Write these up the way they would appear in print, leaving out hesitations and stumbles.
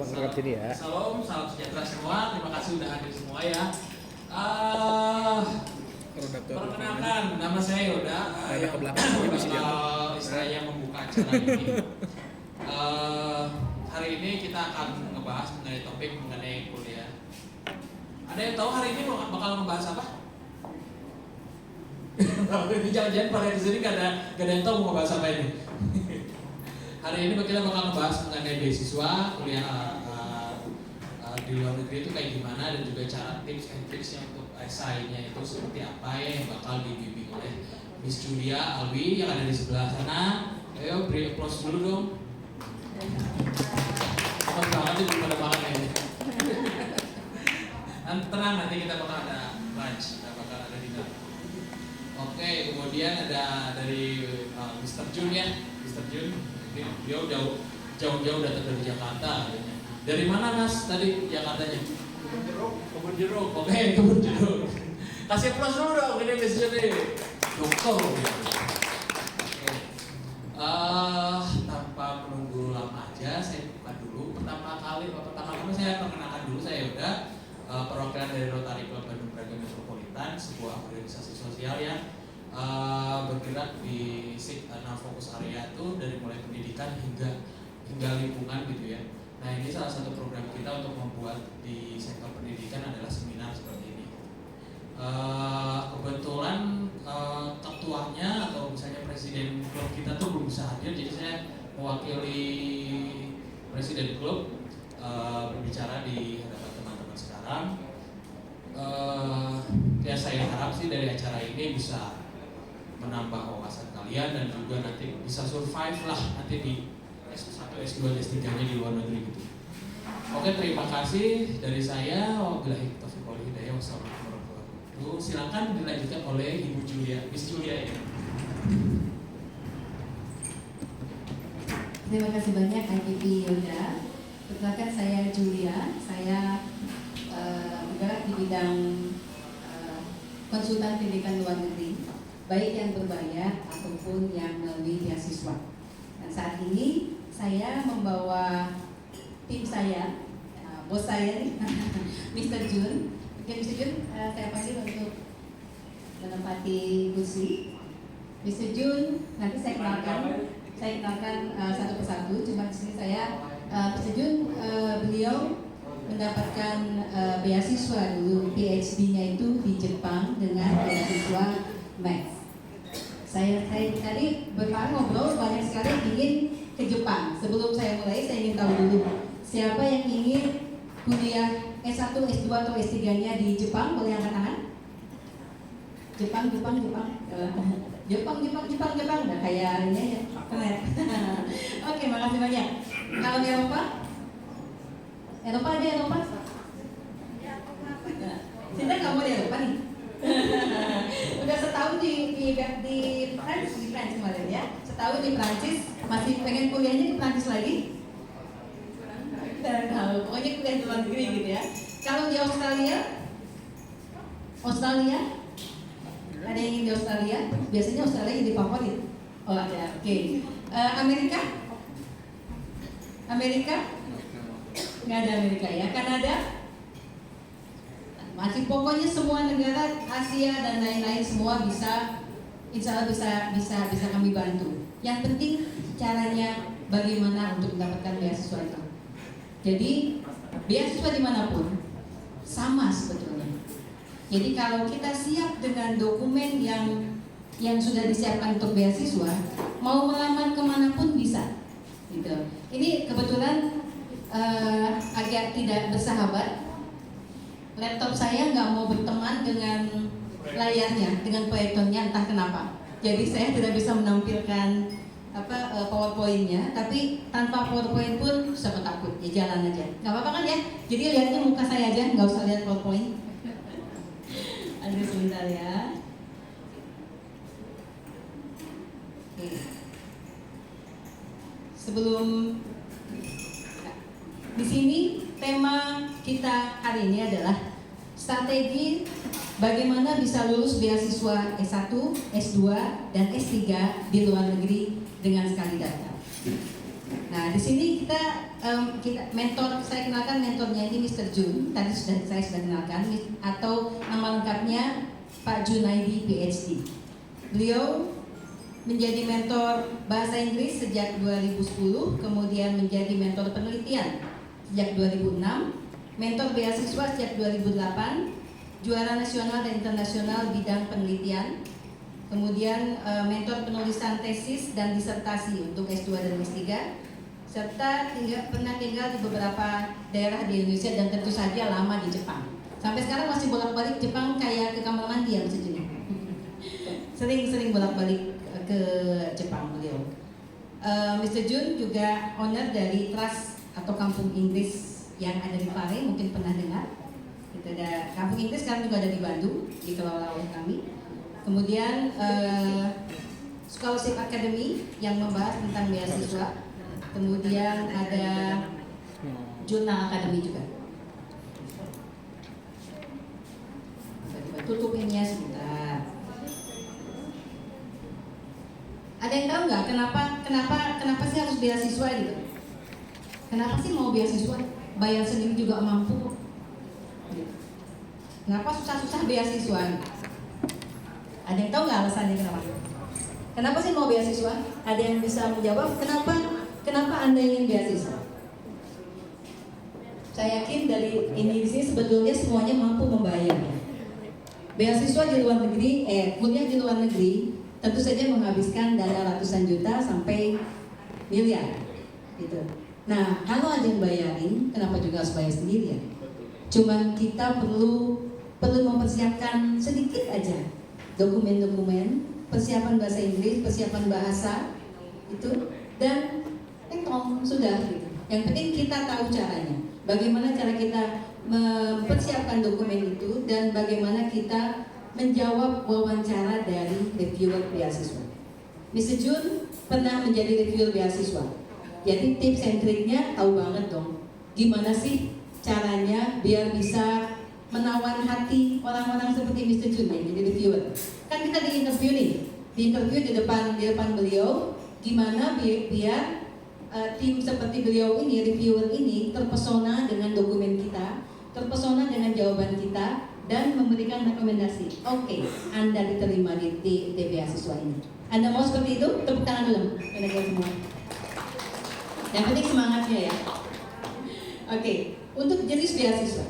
Salam sini ya. Salam sejahtera semua. Terima kasih sudah hadir semua ya. Perkenalkan, nama saya Yoda. Ada ke belakang di sini. Istilahnya membuka acara ini. Hari ini kita akan ngebahas mengenai topik mengenai kuliah. Ada yang tahu hari ini bakal ngebahas apa? Ini jangan-jangan pada di sini gak ada yang tahu mau ngebahas apa ini. Hari ini kita bakal ngebahas mengenai beasiswa kuliah di luar negeri itu kayak gimana, dan juga cara tips and tricksnya untuk esainya itu seperti apa ya, yang bakal dibimbing oleh Miss Julia Alwi yang ada di sebelah sana. Ayo beri applause dulu dong. Apa banget itu belum ada makan ya. Tenang, nanti kita bakal ada lunch, kita bakal ada dinner. Oke, kemudian ada dari Mr. Jun ya, Mr. Jun. Dia jauh-jauh datang dari Jakarta. Dari mana Mas tadi Jakartanya? Kebun Jeruk. Oke, Kebun Jeruk. Kasih plus dulu dong, ini message nih. Dokter. Tanpa menunggu lama aja, saya buka dulu. Pertama kali saya perkenalkan dulu, saya udah perwakilan dari Rotary Club Bandung Braga Metropolitan, sebuah organisasi sosial yang bergerak di fokus area itu dari mulai pendidikan hingga lingkungan gitu ya. Nah, ini salah satu program kita untuk membuat di sektor pendidikan adalah seminar seperti ini. Kebetulan ketuanya atau misalnya presiden klub kita tuh belum bisa hadir, jadi saya mewakili presiden klub berbicara di hadapan teman-teman sekarang. Ya saya harap sih dari acara ini bisa menambah wawasan kalian dan juga nanti bisa survive lah nanti di S1, S2, S3-nya di luar negeri gitu. Oke, terima kasih dari saya. Wabillahi taufiq wal hidayah. Wassalamualaikum warahmatullahi wabarakatuh. Silakan dilanjutkan oleh Ibu Julia, Miss Julia ya. Terima kasih banyak IPP Yoda. Perkenalkan saya Julia. Saya bergerak di bidang konsultan pendidikan luar negeri, baik yang berbayar ataupun yang melalui beasiswa. Dan saat ini saya membawa tim saya, bos saya nih, Mr. Jun. Oke, Mr. Jun, saya panggil untuk menempati kursi. Mr. Jun, nanti saya kenalkan satu persatu. Cuma di sini saya, Mr. Jun, beliau mendapatkan beasiswa dulu, PhD-nya itu di Jepang dengan beasiswa Math. Saya tadi ngobrol banyak sekali ingin ke Jepang. Sebelum saya mulai, saya ingin tahu dulu siapa yang ingin kuliah S1, S2 atau S3-nya di Jepang, boleh angkat tangan? Jepang. Nah, kayaknya ya, keren. Oke, makasih banyak. Kalau Eropa? Eropa ada Eropa? Cinta kamu di Eropa nih? Udah setahun di Prancis kemarin ya. Setahun di Prancis, masih pengen kuliahnya di Prancis lagi? Tidak tahu, pokoknya kuliah di luar negeri gitu ya. Kalau di Australia? Ada yang ingin di Australia? Biasanya Australia jadi favorit. Oh ada, oke. Amerika? Nggak ada Amerika ya. Kanada? Masih pokoknya semua negara Asia dan lain-lain semua bisa, insya Allah bisa kami bantu. Yang penting caranya bagaimana untuk mendapatkan beasiswa itu. Jadi beasiswa dimanapun sama sebetulnya. Jadi kalau kita siap dengan dokumen yang sudah disiapkan untuk beasiswa, mau melamar kemanapun bisa. Gitu. Ini kebetulan agak tidak bersahabat. Laptop saya nggak mau berteman dengan layarnya, dengan proyektornya, entah kenapa. Jadi saya tidak bisa menampilkan PowerPoint-nya, tapi tanpa PowerPoint pun siapa takut, ya jalan aja. Nggak apa-apa kan ya? Jadi lihatnya muka saya aja, nggak usah lihat PowerPoint. Aduh sebentar ya. Oke. Sebelum di sini tema kita hari ini adalah strategi bagaimana bisa lulus beasiswa S1, S2, dan S3 di luar negeri dengan sekali datang. Nah, di sini kita mentor, saya kenalkan mentornya ini Mr. Jun. Tadi saya sudah kenalkan, atau nama lengkapnya Pak Junaidi PhD. Beliau menjadi mentor bahasa Inggris sejak 2010, kemudian menjadi mentor penelitian sejak 2006, mentor beasiswa sejak 2008, juara nasional dan internasional bidang penelitian, kemudian mentor penulisan tesis dan disertasi untuk S2 dan S3, serta pernah tinggal di beberapa daerah di Indonesia dan tentu saja lama di Jepang. Sampai sekarang masih bolak-balik Jepang kayak ke kamar mandi ya maksudnya. Sering bolak-balik ke Jepang beliau. Mr. Jun juga owner dari Trust atau Kampung Inggris yang ada di Pare, mungkin pernah dengar. Itu ada Kampung Inggris, sekarang juga ada di Bandung, dikelola oleh kami. Kemudian Scholarship Academy yang membahas tentang beasiswa. Kemudian ada Jurnal Academy juga. Tutupinnya sebentar. Ada yang tahu nggak kenapa sih harus beasiswa gitu? Kenapa sih mau beasiswa? Bayar sendiri juga mampu. Kenapa susah-susah beasiswa? Ada yang tahu nggak alasannya kenapa? Kenapa sih mau beasiswa? Ada yang bisa menjawab kenapa Anda ingin beasiswa? Saya yakin dari ini di sini sebetulnya semuanya mampu membayar. Beasiswa di luar negeri, kuliah di luar negeri tentu saja menghabiskan dana ratusan juta sampai miliar, gitu. Nah, kalau ada yang bayarin, kenapa juga harus bayar sendiri ya? Cuman kita perlu mempersiapkan sedikit aja dokumen-dokumen, persiapan bahasa Inggris, persiapan bahasa itu, dan sudah gitu. Yang penting kita tahu caranya. Bagaimana cara kita mempersiapkan dokumen itu dan bagaimana kita menjawab wawancara dari reviewer beasiswa. Mr. Jun pernah menjadi reviewer beasiswa. Jadi tips and triknya tahu banget dong. Gimana sih caranya biar bisa menawan hati orang-orang seperti Mr. Jun yang jadi reviewer. Kan kita di interview di depan beliau. Gimana biar tim seperti beliau ini, reviewer ini terpesona dengan dokumen kita, terpesona dengan jawaban kita, dan memberikan rekomendasi. Oke, Anda diterima di beasiswa ini. Anda mau seperti itu? Tepuk tangan dulu, teman-teman semua. Yang penting semangatnya ya. Oke, untuk jenis beasiswa.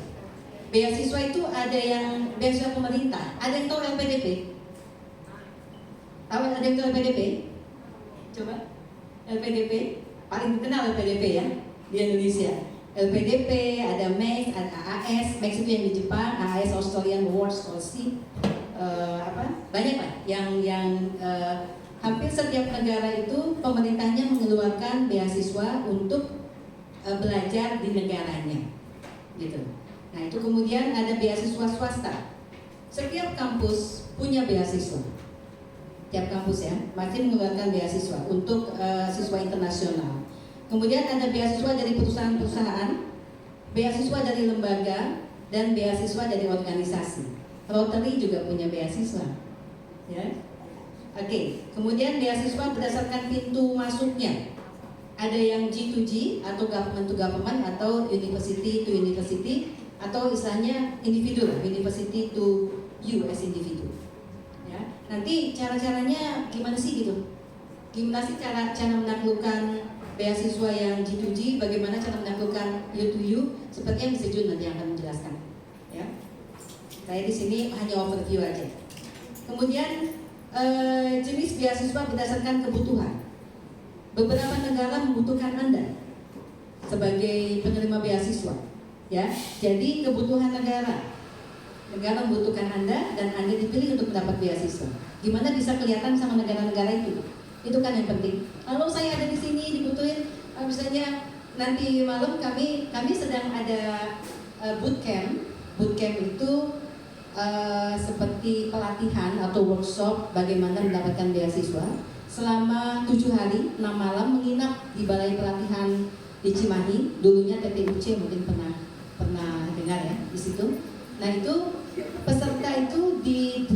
Beasiswa itu ada yang beasiswa pemerintah. Ada yang tahu LPDP? Tahu ada yang tahu LPDP? Coba, LPDP. Paling dikenal LPDP ya di Indonesia. LPDP, ada MEX, ada AAS. MEX itu yang di Jepang, AAS Australian World Scholarship. Banyak lah yang hampir setiap negara itu pemerintahnya mengeluarkan beasiswa untuk belajar di negaranya, gitu. Nah itu kemudian ada beasiswa swasta. Setiap kampus punya beasiswa. Tiap kampus ya, masih mengeluarkan beasiswa untuk siswa internasional. Kemudian ada beasiswa dari perusahaan-perusahaan, beasiswa dari lembaga, dan beasiswa dari organisasi. Rotary juga punya beasiswa. Ya. Oke, kemudian beasiswa berdasarkan pintu masuknya. Ada yang G2G atau government to government atau university to university atau istilahnya individu, university to you as individu. Ya, nanti cara-caranya gimana sih gitu? Gimana sih cara menaklukkan beasiswa yang G2G? Bagaimana cara menaklukkan you to you? Seperti yang Mr. Jun nanti akan menjelaskan. Ya, saya di sini hanya overview aja. Kemudian jenis beasiswa berdasarkan kebutuhan. Beberapa negara membutuhkan Anda sebagai penerima beasiswa, ya. Jadi kebutuhan negara membutuhkan Anda dan Anda dipilih untuk mendapat beasiswa. Gimana bisa kelihatan sama negara-negara itu? Itu kan yang penting. Kalau saya ada di sini dibutuhin, misalnya nanti malam kami sedang ada bootcamp. Bootcamp itu seperti pelatihan atau workshop bagaimana mendapatkan beasiswa selama 7 hari 6 malam menginap di balai pelatihan di Cimahi, dulunya TTUC, mungkin pernah dengar ya di situ. Nah itu peserta itu di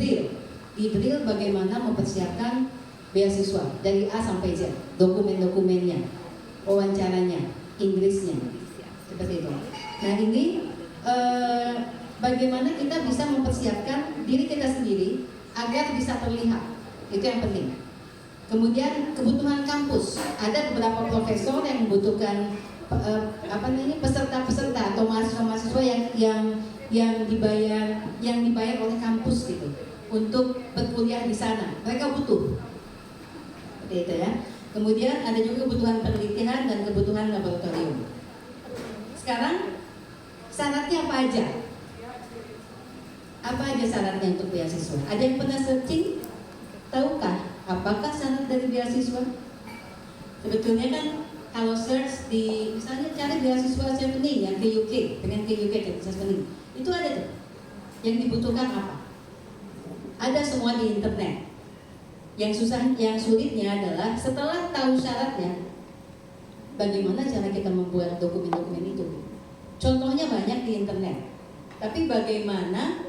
drill bagaimana mempersiapkan beasiswa dari A sampai Z, dokumen-dokumennya. wawancaranya, Inggrisnya, seperti itu. Nah ini bagaimana kita bisa mempersiapkan diri kita sendiri agar bisa terlihat, itu yang penting. Kemudian kebutuhan kampus, ada beberapa profesor yang membutuhkan peserta-peserta atau mahasiswa-mahasiswa yang dibayar oleh kampus gitu untuk berkuliah di sana. Mereka butuh, seperti itu ya. Kemudian ada juga kebutuhan penelitian dan kebutuhan laboratorium. Sekarang syaratnya apa aja? Apa aja syaratnya untuk beasiswa? Ada yang pernah searching? Tahukah apakah syarat dari beasiswa? Sebetulnya kan kalau search di misalnya cari beasiswa chevening yang ke UK, pengen ke UK ke chevening, itu ada tuh. Yang dibutuhkan apa? Ada semua di internet. Yang sulitnya adalah setelah tahu syaratnya, bagaimana cara kita membuat dokumen-dokumen itu? Contohnya banyak di internet. Tapi bagaimana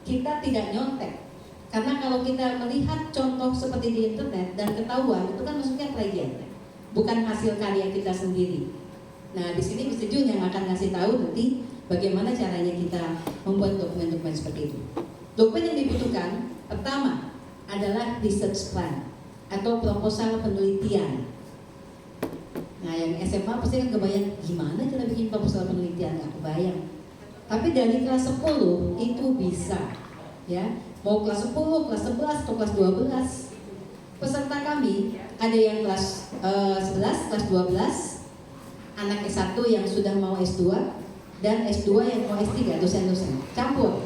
kita tidak nyontek? Karena kalau kita melihat contoh seperti di internet dan ketahuan, itu kan maksudnya plagiat, bukan hasil karya kita sendiri. Nah, di sini Mr. Jun yang akan ngasih tahu nanti bagaimana caranya kita membuat dokumen-dokumen seperti itu. Dokumen yang dibutuhkan pertama adalah research plan atau proposal penelitian. Nah, yang SMA pasti kan kebayang gimana cara bikin proposal penelitian, nggak kebayang. Tapi dari kelas 10 itu bisa, ya. Mau kelas 10, kelas 11, atau kelas 12. Peserta kami ada yang kelas 11, kelas 12, anak S1 yang sudah mau S2, dan S2 yang mau S3, dosen-dosen, campur.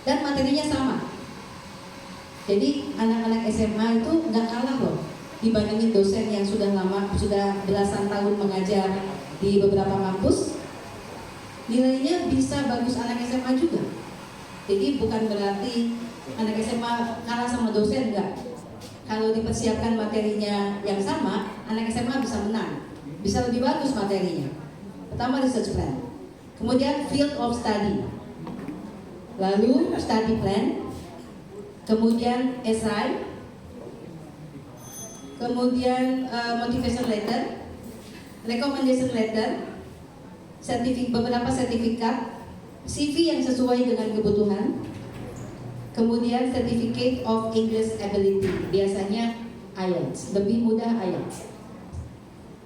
Dan materinya sama. Jadi anak-anak SMA itu nggak kalah loh dibandingin dosen yang sudah belasan tahun mengajar di beberapa kampus. Nilainya bisa bagus anak SMA juga. Jadi bukan berarti anak SMA kalah sama dosen, enggak. Kalau dipersiapkan materinya yang sama, anak SMA bisa menang, bisa lebih bagus materinya. Pertama research plan, kemudian field of study, lalu study plan, kemudian essay, kemudian motivation letter, recommendation letter, beberapa sertifikat, CV yang sesuai dengan kebutuhan, kemudian Certificate of English Ability, biasanya IELTS, lebih mudah IELTS.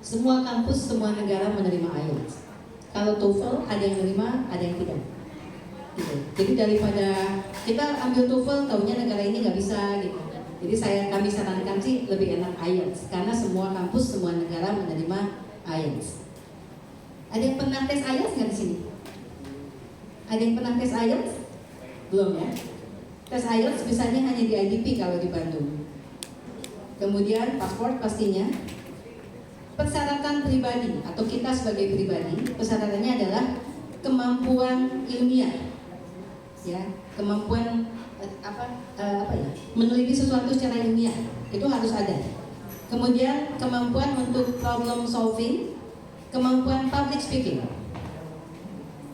Semua kampus, semua negara menerima IELTS. Kalau TOEFL ada yang menerima, ada yang tidak. Gitu. Jadi daripada kita ambil TOEFL, taunya negara ini nggak bisa gitu. Jadi kami sarankan sih lebih enak IELTS, karena semua kampus, semua negara menerima IELTS. Ada yang pernah tes IELTS nggak di sini? Ada yang pernah tes IELTS? Belum ya? Tes IELTS biasanya hanya di IDP kalau di Bandung. Kemudian paspor pastinya. Persyaratan pribadi atau kita sebagai pribadi, persyaratannya adalah kemampuan ilmiah, ya, kemampuan meneliti sesuatu secara ilmiah itu harus ada. Kemudian kemampuan untuk problem solving, kemampuan public speaking,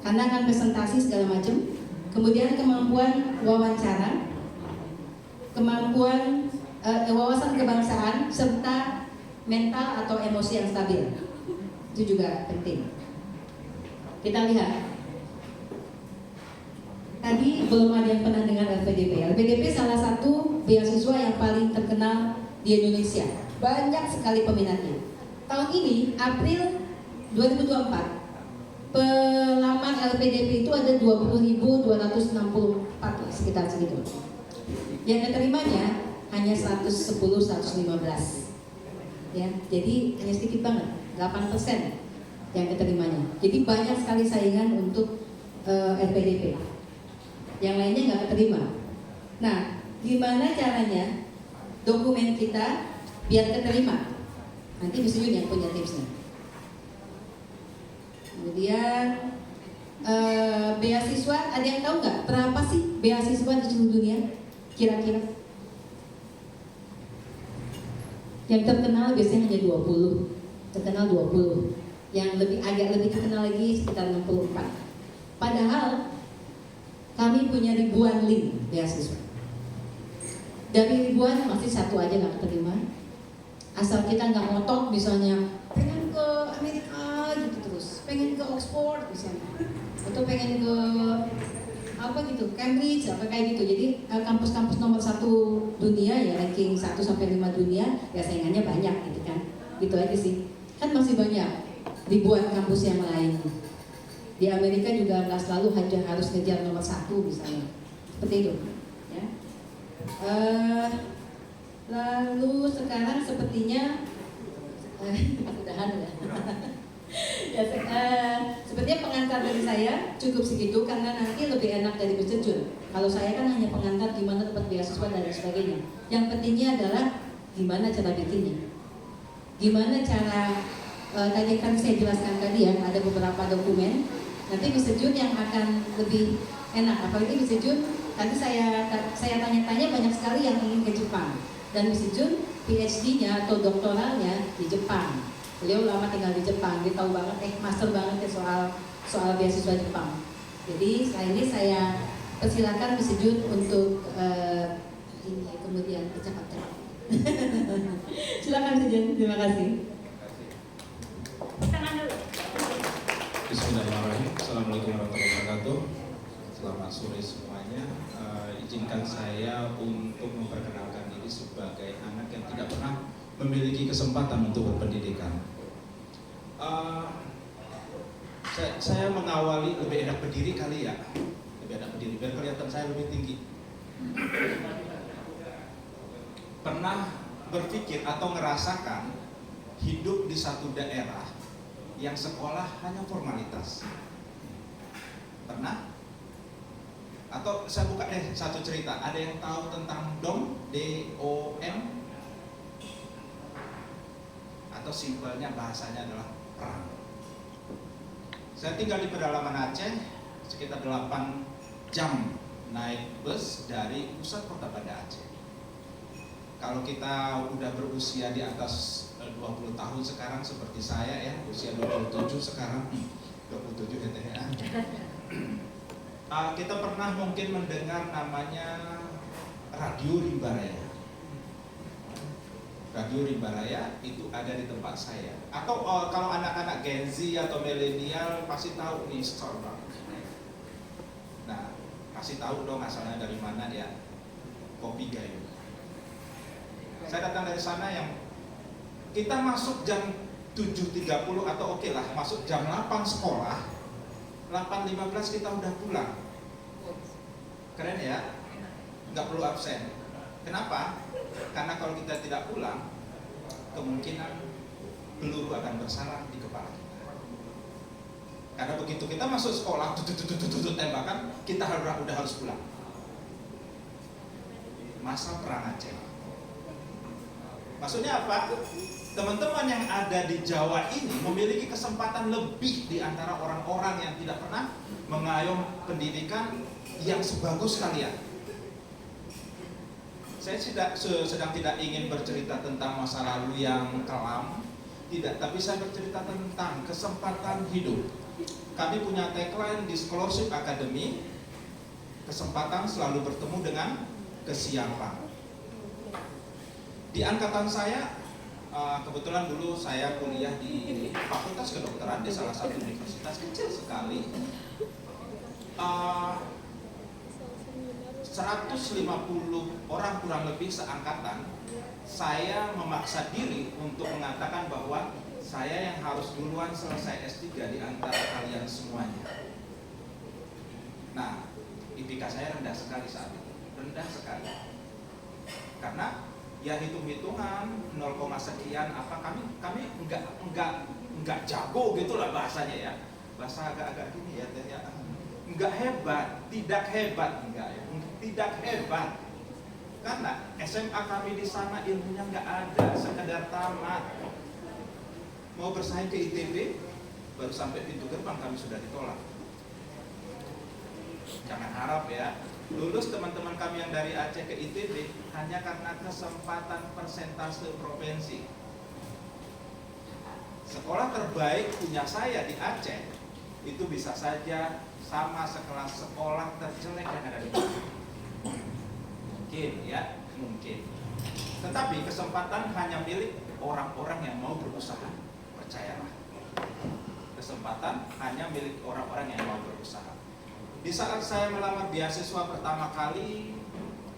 karena akan presentasi segala macam. Kemudian kemampuan wawancara, kemampuan wawasan kebangsaan, serta mental atau emosi yang stabil. Itu juga penting. Kita lihat. Tadi belum ada yang pernah dengar LPDP. LPDP salah satu beasiswa yang paling terkenal di Indonesia. Banyak sekali peminatnya. Tahun ini, April 2024, pelamar LPDP itu ada 20.264, sekitar segitu. Yang diterimanya hanya 110-115. Ya, jadi hanya sedikit banget, 8% yang diterimanya. Jadi banyak sekali saingan untuk LPDP. Yang lainnya nggak keterima. Nah, gimana caranya dokumen kita biar keterima? Nanti Mas Yun yang punya tipsnya. Kemudian beasiswa, ada yang tahu nggak berapa sih beasiswa di seluruh dunia? Kira-kira? Yang terkenal biasanya hanya 20, terkenal 20. Yang agak lebih terkenal lagi sekitar 64. Padahal kami punya ribuan link beasiswa. Dari ribuan masih satu aja nggak keterima. Asal kita nggak ngotot, misalnya pengen ke ke Oxford misalnya, atau pengen ke apa gitu, Cambridge apa kayak gitu. Jadi kampus-kampus nomor 1 dunia ya, ranking 1 sampai 5 dunia ya, saingannya banyak gitu kan. Gitu aja sih. Kan masih banyak dibuat kampus yang lain. Di Amerika juga nggak selalu harus ngejar nomor 1 misalnya. Seperti itu. Ya. Lalu sekarang sepertinya mudah-mudahan ya. Ya, sepertinya pengantar dari saya cukup segitu karena nanti lebih enak dari berjejun. Kalau saya kan hanya pengantar gimana dapat beasiswa dan lain sebagainya. Yang pentingnya adalah gimana cara bikinnya, gimana cara tadi kan saya jelaskan tadi ya, ada beberapa dokumen. Nanti berjejun yang akan lebih enak, apalagi berjejun. Tadi saya tanya-tanya banyak sekali yang ingin ke Jepang dan berjejun PhD-nya atau doktoralnya di Jepang. Beliau lama tinggal di Jepang, dia tahu banget, master banget ya soal beasiswa Jepang. Jadi setelah ini saya persilakan Miss Jun untuk ini kemudian cepat-cepat. Silakan Miss Jun, terima kasih. Tangan dulu. Bismillahirrahmanirrahim. Assalamualaikum warahmatullahi wabarakatuh. Selamat sore semuanya. Izinkan saya untuk memperkenalkan diri sebagai anak yang tidak pernah memiliki kesempatan untuk berpendidikan. Saya mengawali lebih enak berdiri kali ya, lebih enak berdiri biar kelihatan saya lebih tinggi. Pernah berpikir atau ngerasakan hidup di satu daerah yang sekolah hanya formalitas? Pernah? Atau saya buka deh satu cerita. Ada yang tahu tentang DOM? D-O-M? Atau simpelnya bahasanya adalah perang. Saya tinggal di pedalaman Aceh sekitar 8 jam naik bus dari pusat kota Banda Aceh. Kalau kita udah berusia di atas 20 tahun sekarang seperti saya ya, usia 27 sekarang, 27 ya. Kita pernah mungkin mendengar namanya Radio Rimba Raya. Radio Rimba Raya itu ada di tempat saya. Atau kalau anak-anak Gen Z atau milenial pasti tahu nih Starbucks. Nah, pasti tahu dong asalnya dari mana ya. Kopi Gayo. Saya datang dari sana yang kita masuk jam 7.30 atau oke lah masuk jam 8 sekolah. 8.15 kita udah pulang. Keren ya? Nggak perlu absen. Kenapa? Karena kalau kita tidak pulang, kemungkinan peluru akan bersarang di kepala kita. Karena begitu kita masuk sekolah, tembakan, kita udah harus pulang. Masa perang Aceh. Maksudnya apa? Teman-teman yang ada di Jawa ini memiliki kesempatan lebih di antara orang-orang yang tidak pernah mengayom pendidikan yang sebagus kalian. Saya sedang tidak ingin bercerita tentang masa lalu yang kelam, tidak, tapi saya bercerita tentang kesempatan hidup. Kami punya tagline di Scholarship Academy, kesempatan selalu bertemu dengan kesiapan. Di angkatan saya, kebetulan dulu saya kuliah di Fakultas Kedokteran di salah satu universitas kecil sekali. 150 orang kurang lebih seangkatan. Saya memaksa diri untuk mengatakan bahwa saya yang harus duluan selesai S3 di antara kalian semuanya. Nah, IPK saya rendah sekali saat itu, rendah sekali. Karena ya hitung-hitungan 0, sekian apa kami enggak jago gitulah bahasanya ya. Bahasa agak-agak gini ya, enggak hebat, tidak hebat, enggak ya. Tidak hebat. Karena SMA kami di sana ilmunya enggak ada, sekedar tamat. Mau bersaing ke ITB, baru sampai pintu gerbang kami sudah ditolak. Jangan harap ya, lulus teman-teman kami yang dari Aceh ke ITB hanya karena kesempatan persentase provinsi. Sekolah terbaik punya saya di Aceh itu bisa saja sama sekelas sekolah terjelek yang ada di Aceh. Mungkin ya, mungkin. Tetapi kesempatan hanya milik orang-orang yang mau berusaha, percayalah. kesempatan hanya milik orang-orang yang mau berusaha. Di saat saya melamar beasiswa pertama kali,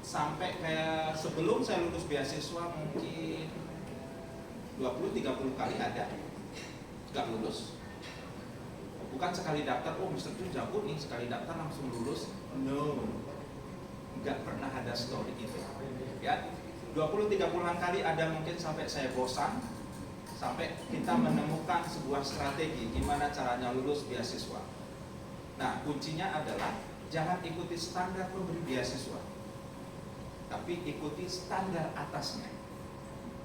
sampai kayak sebelum saya lulus beasiswa mungkin 20-30 kali ada nggak lulus. Bukan sekali daftar, oh Mr. Jun jago nih, sekali daftar langsung lulus. No, nggak pernah ada story itu. Ya, 20-30 kali ada mungkin sampai saya bosan, sampai kita menemukan sebuah strategi gimana caranya lulus beasiswa. Nah, kuncinya adalah jangan ikuti standar pemberi beasiswa, tapi ikuti standar atasnya.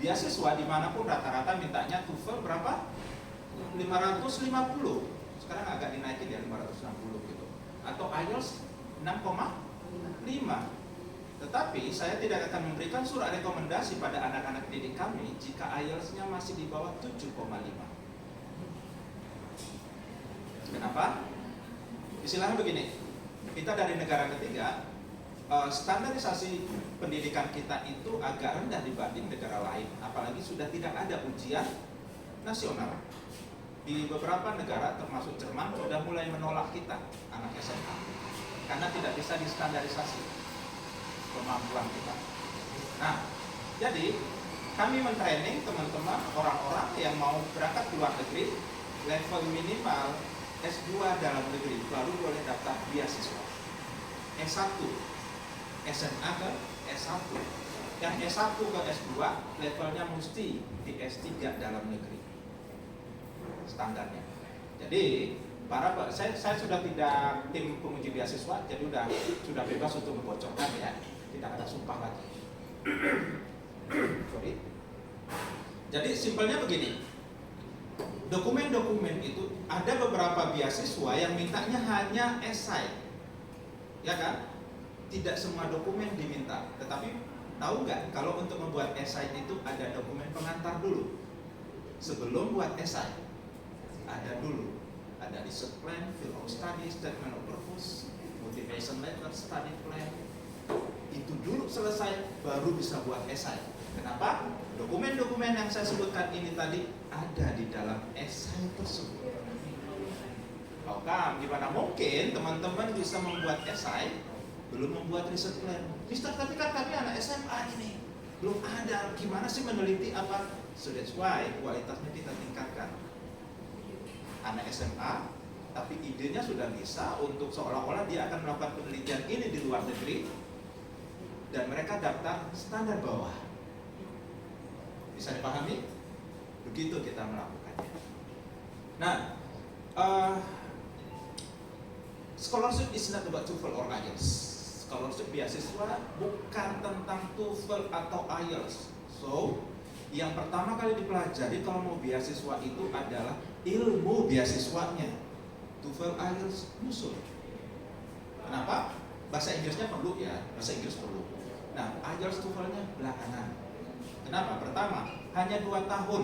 Beasiswa dimanapun rata-rata mintanya TOEFL berapa? 550. Sekarang agak dinaikin ya 560 gitu. Atau IELTS 6,5. Tetapi saya tidak akan memberikan surat rekomendasi pada anak-anak didik kami jika IELTS-nya masih di bawah 7,5. Kenapa? Istilahnya begini, kita dari negara ketiga, standarisasi pendidikan kita itu agak rendah dibanding negara lain, apalagi sudah tidak ada ujian nasional. Di beberapa negara termasuk Jerman sudah mulai menolak kita anak SMA karena tidak bisa distandarisasi kemampuan kita. Nah, jadi kami mentraining teman-teman orang-orang yang mau berangkat ke luar negeri level minimal S2 dalam negeri baru boleh daftar beasiswa. S1 SMA ke S1, yang S1 ke S2 levelnya mesti di S3 dalam negeri standarnya. Jadi saya sudah tidak tim penguji beasiswa, jadi sudah bebas untuk membocorkan ya, tidak ada sumpah lagi. Sorry. Jadi simpelnya begini, dokumen-dokumen itu ada beberapa beasiswa yang mintanya hanya esai, ya kan? Tidak semua dokumen diminta, tetapi tahu nggak kalau untuk membuat esai itu ada dokumen pengantar dulu sebelum buat esai. Ada dulu, ada research plan, field of study, statement of purpose, motivation letter, study plan. Itu dulu selesai, baru bisa buat esai. Kenapa? Dokumen-dokumen yang saya sebutkan ini tadi ada di dalam esai tersebut. Gimana mungkin teman-teman bisa membuat esai belum membuat research plan? Mister, tapi kan kami anak SMA ini belum ada. Gimana sih meneliti apa? So that's why kualitasnya kita tingkatkan. Anak SMA, tapi idenya sudah bisa untuk seolah-olah dia akan melakukan penelitian ini di luar negeri, dan mereka daftar standar bawah. Bisa dipahami? Begitu kita melakukannya. Nah, scholarship is not about TOEFL or IELTS. Scholarship beasiswa bukan tentang TOEFL atau IELTS. So, yang pertama kali dipelajari kalau mau beasiswa itu adalah ilmu beasiswanya. TOEFL, IELTS nyusul. Kenapa? Bahasa Inggrisnya perlu ya, bahasa Inggris perlu. Nah, IELTS TOEFL-nya belakangan. Kenapa? Pertama, hanya 2 tahun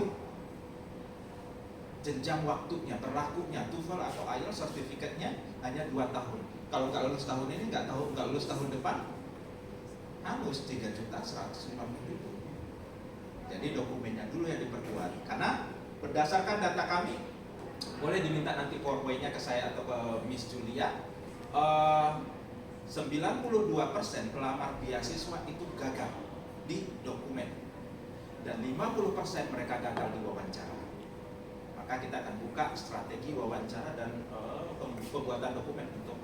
jenjang waktunya, berlakunya TOEFL atau IELTS sertifikatnya hanya 2 tahun. Kalau nggak lulus tahun ini, nggak lulus tahun depan, hangus 3.150.000. Jadi dokumennya dulu yang diperkuat. Karena berdasarkan data kami, boleh diminta nanti PowerPoint-nya ke saya atau ke Miss Julia, 92% pelamar beasiswa itu gagal di dokumen, dan 50% mereka gagal di wawancara. Maka kita akan buka strategi wawancara dan pembuatan dokumen untuk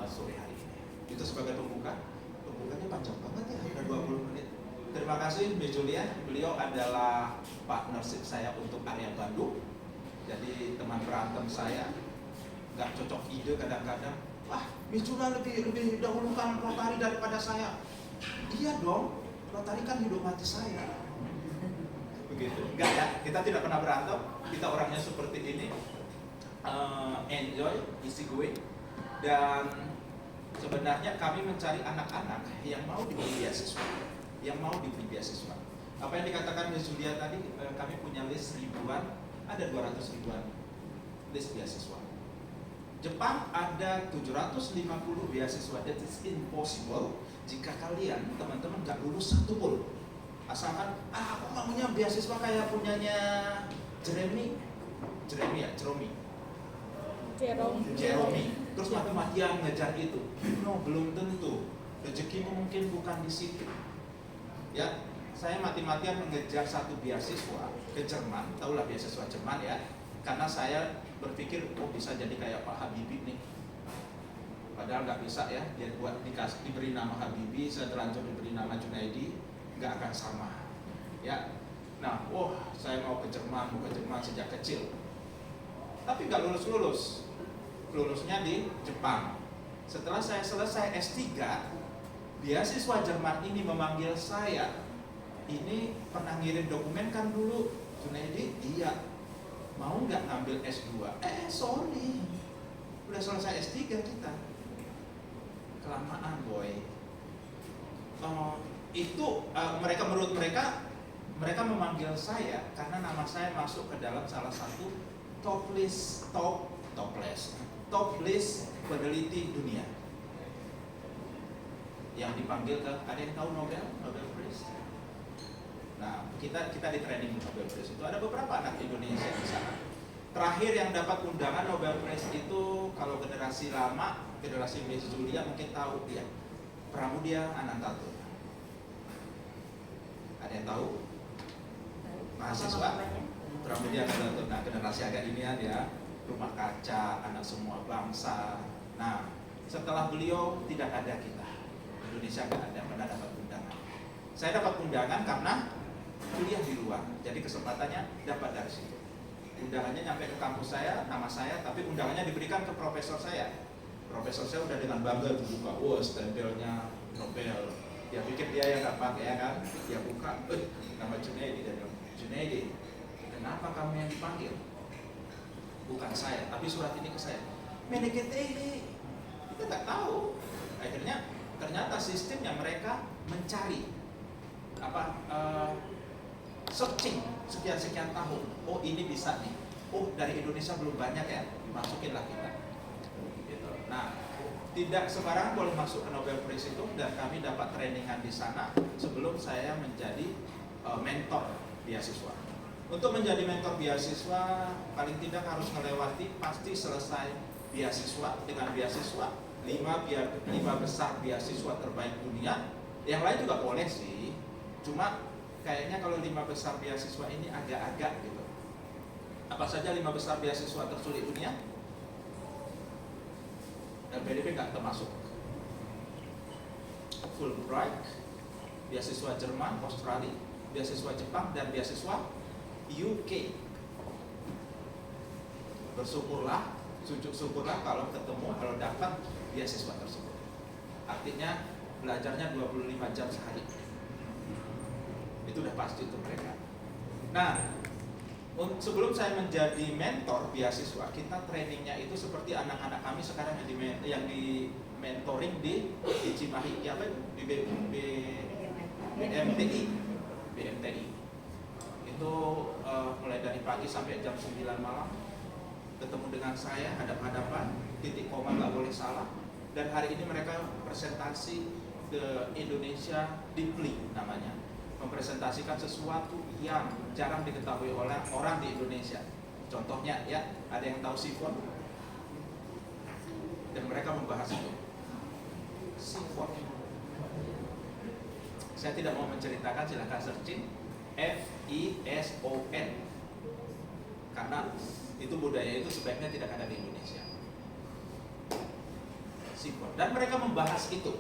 sore hari ini. Itu sebagai pembuka. Pembukanya panjang banget ya, udah 20 menit. Terima kasih Mbak Julia, beliau adalah partnership saya untuk area Bandung. Jadi teman berantem saya, nggak cocok ide kadang-kadang. Wah, Mbak Julia lebih dahulukan Rotary daripada saya. Iya dong, Rotary kan hidup mati saya. Begitu. Enggak ya, kita tidak pernah berantem. Kita orangnya seperti ini, enjoy, easy going. Dan sebenarnya kami mencari anak-anak yang mau diberi beasiswa, yang mau diberi beasiswa. Apa yang dikatakan Mbak Julia tadi, kami punya list ribuan, ada 200 ribuan list beasiswa. Jepang ada 750 beasiswa. That is impossible jika kalian teman-teman nggak lulus satu pun. Asalkan, aku nggak punya beasiswa kayak punyanya Jeremy ya, Jeromi. Jeremy. Terus mati-matian ngejar itu. No, belum tentu. Rezekimu mungkin bukan di situ. Ya, saya mati-matian mengejar satu beasiswa ke Jerman, tahulah beasiswa Jerman ya. Karena saya berpikir, oh bisa jadi kayak Pak Habibie nih. Padahal nggak bisa ya, dia diberi nama Habibie, saya terlanjur diberi nama Junaidi, nggak akan sama. Ya, nah, saya mau ke Jerman sejak kecil. Tapi nggak lulus. Lulusnya di Jepang. Setelah saya selesai S3, beasiswa Jerman ini memanggil saya. Ini pernah ngirim dokumen kan dulu, Junaidi? Iya. Mau nggak ngambil S2? Sorry. Udah selesai S3 kita. Kelamaan, boy. Menurut mereka memanggil saya karena nama saya masuk ke dalam salah satu top list peneliti dunia yang dipanggil ke, ada yang tahu Nobel Prize? Nah, kita di training Nobel Prize itu ada beberapa anak Indonesia di sana. Terakhir yang dapat undangan Nobel Prize itu, kalau generasi lama, generasi Miss Julia mungkin tahu dia, Pramudia Anantatur. Ada yang tahu? Mahasiswa Pramudia Anantatur. Nah, generasi agak inian ya, Rumah Kaca, Anak Semua Bangsa. Nah, setelah beliau tidak ada kita, Indonesia nggak ada pernah dapat undangan. Saya dapat undangan karena kuliah di luar, jadi kesempatannya dapat dari situ. Undangannya nyampe ke kampus saya, nama saya, tapi undangannya diberikan ke profesor saya. Profesor saya udah dengan bangga buka, stempelnya Nobel. Dia pikir dia yang dapat ya kan, dia buka, nama Junaidi, dia bilang, Junaidi, kenapa kamu yang dipanggil? Bukan saya, tapi surat ini ke saya. Menekete, kita tak tahu. Akhirnya ternyata sistemnya mereka mencari searching sekian tahun. Oh, ini bisa nih. Oh, dari Indonesia belum banyak ya, masukinlah kita. Gitu. Nah, tidak sembarang boleh masuk ke Nobel Prize itu, dan kami dapat trainingan di sana sebelum saya menjadi mentor beasiswa. Untuk menjadi mentor beasiswa, paling tidak harus melewati, pasti selesai beasiswa dengan beasiswa 5 besar beasiswa terbaik dunia. Yang lain juga boleh sih, cuma kayaknya kalau 5 besar beasiswa ini agak-agak gitu. Apa saja 5 besar beasiswa tersulit dunia? LPDP nggak termasuk. Fulbright, beasiswa Jerman, Australia, beasiswa Jepang, dan beasiswa UK. Bersyukurlah, sujud syukurlah kalau dapat beasiswa tersebut. Artinya belajarnya 25 jam sehari. Itu udah pasti untuk mereka. Nah, sebelum saya menjadi mentor beasiswa, kita trainingnya itu seperti anak-anak kami sekarang yang di mentoring di Cimahi, di BMTI. Itu mulai dari pagi sampai jam 9 malam ketemu dengan saya, hadap-hadapan, titik koma nggak boleh salah. Dan hari ini mereka presentasi ke Indonesia Deeply namanya, mempresentasikan sesuatu yang jarang diketahui oleh orang di Indonesia. Contohnya ya, ada yang tahu sifon? Dan mereka membahas itu. Sifon. Saya tidak mau menceritakan, silahkan searching FISON. Karena itu budaya itu sebaiknya tidak ada di Indonesia. Sifon. Dan mereka membahas itu.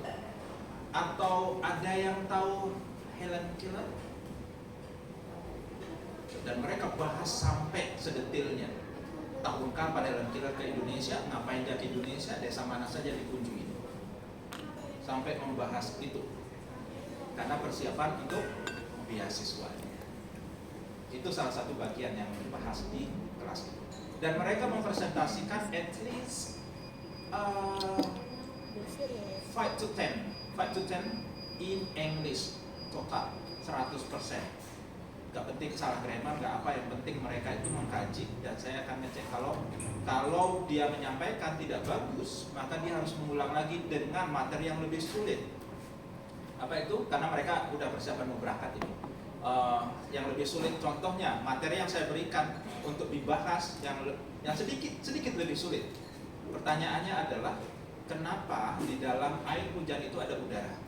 Atau ada yang tahu Helen Keller? Dan mereka bahas sampai sedetilnya. Tahukah pada Helen Keller ke Indonesia? Ngapain dia ke Indonesia? Desa mana saja dikunjungi? Sampai membahas itu. Karena persiapan untuk beasiswanya. Itu salah satu bagian yang dibahas di kelas itu. Dan mereka mempresentasikan at least 5 to 10 in English total 100%. Gak penting salah grammar, gak apa, yang penting mereka itu mengkaji. Dan saya akan ngecek kalau dia menyampaikan tidak bagus, maka dia harus mengulang lagi dengan materi yang lebih sulit. Apa itu? Karena mereka udah persiapan mau berangkat ini. Yang lebih sulit, contohnya materi yang saya berikan untuk dibahas yang sedikit lebih sulit. Pertanyaannya adalah, kenapa di dalam air hujan itu ada udara?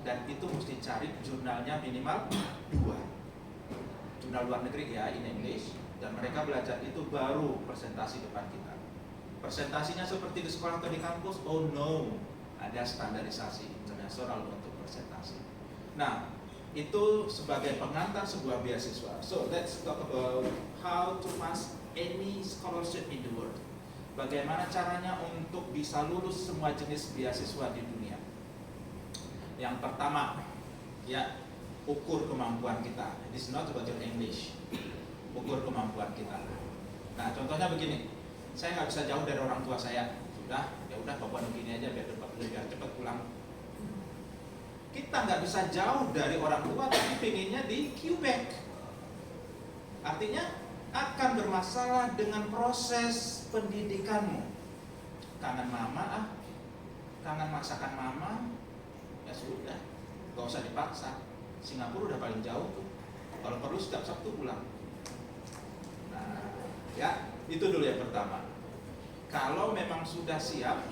Dan itu mesti cari jurnalnya minimal 2. Jurnal luar negeri ya, in English. Dan mereka belajar itu baru presentasi depan kita. Presentasinya seperti di sekolah atau di kampus? Oh no, ada standarisasi internasional untuk presentasi. Nah, itu sebagai pengantar sebuah beasiswa. So let's talk about how to pass any scholarship in the world. Bagaimana caranya untuk bisa lulus semua jenis beasiswa di dunia. Yang pertama, ya, ukur kemampuan kita. This is not about your English. Ukur kemampuan kita. Nah, contohnya begini. Saya nggak bisa jauh dari orang tua saya. Ya udah Papua Nugini aja biar cepat pulang. Kita nggak bisa jauh dari orang tua, tapi pinginnya di Quebec. Artinya akan bermasalah dengan proses pendidikanmu. Kangen mama kangen masakan mama, ya sudah, nggak usah dipaksa. Singapura udah paling jauh tuh. Kalau perlu setiap Sabtu pulang. Nah, ya itu dulu yang pertama. Kalau memang sudah siap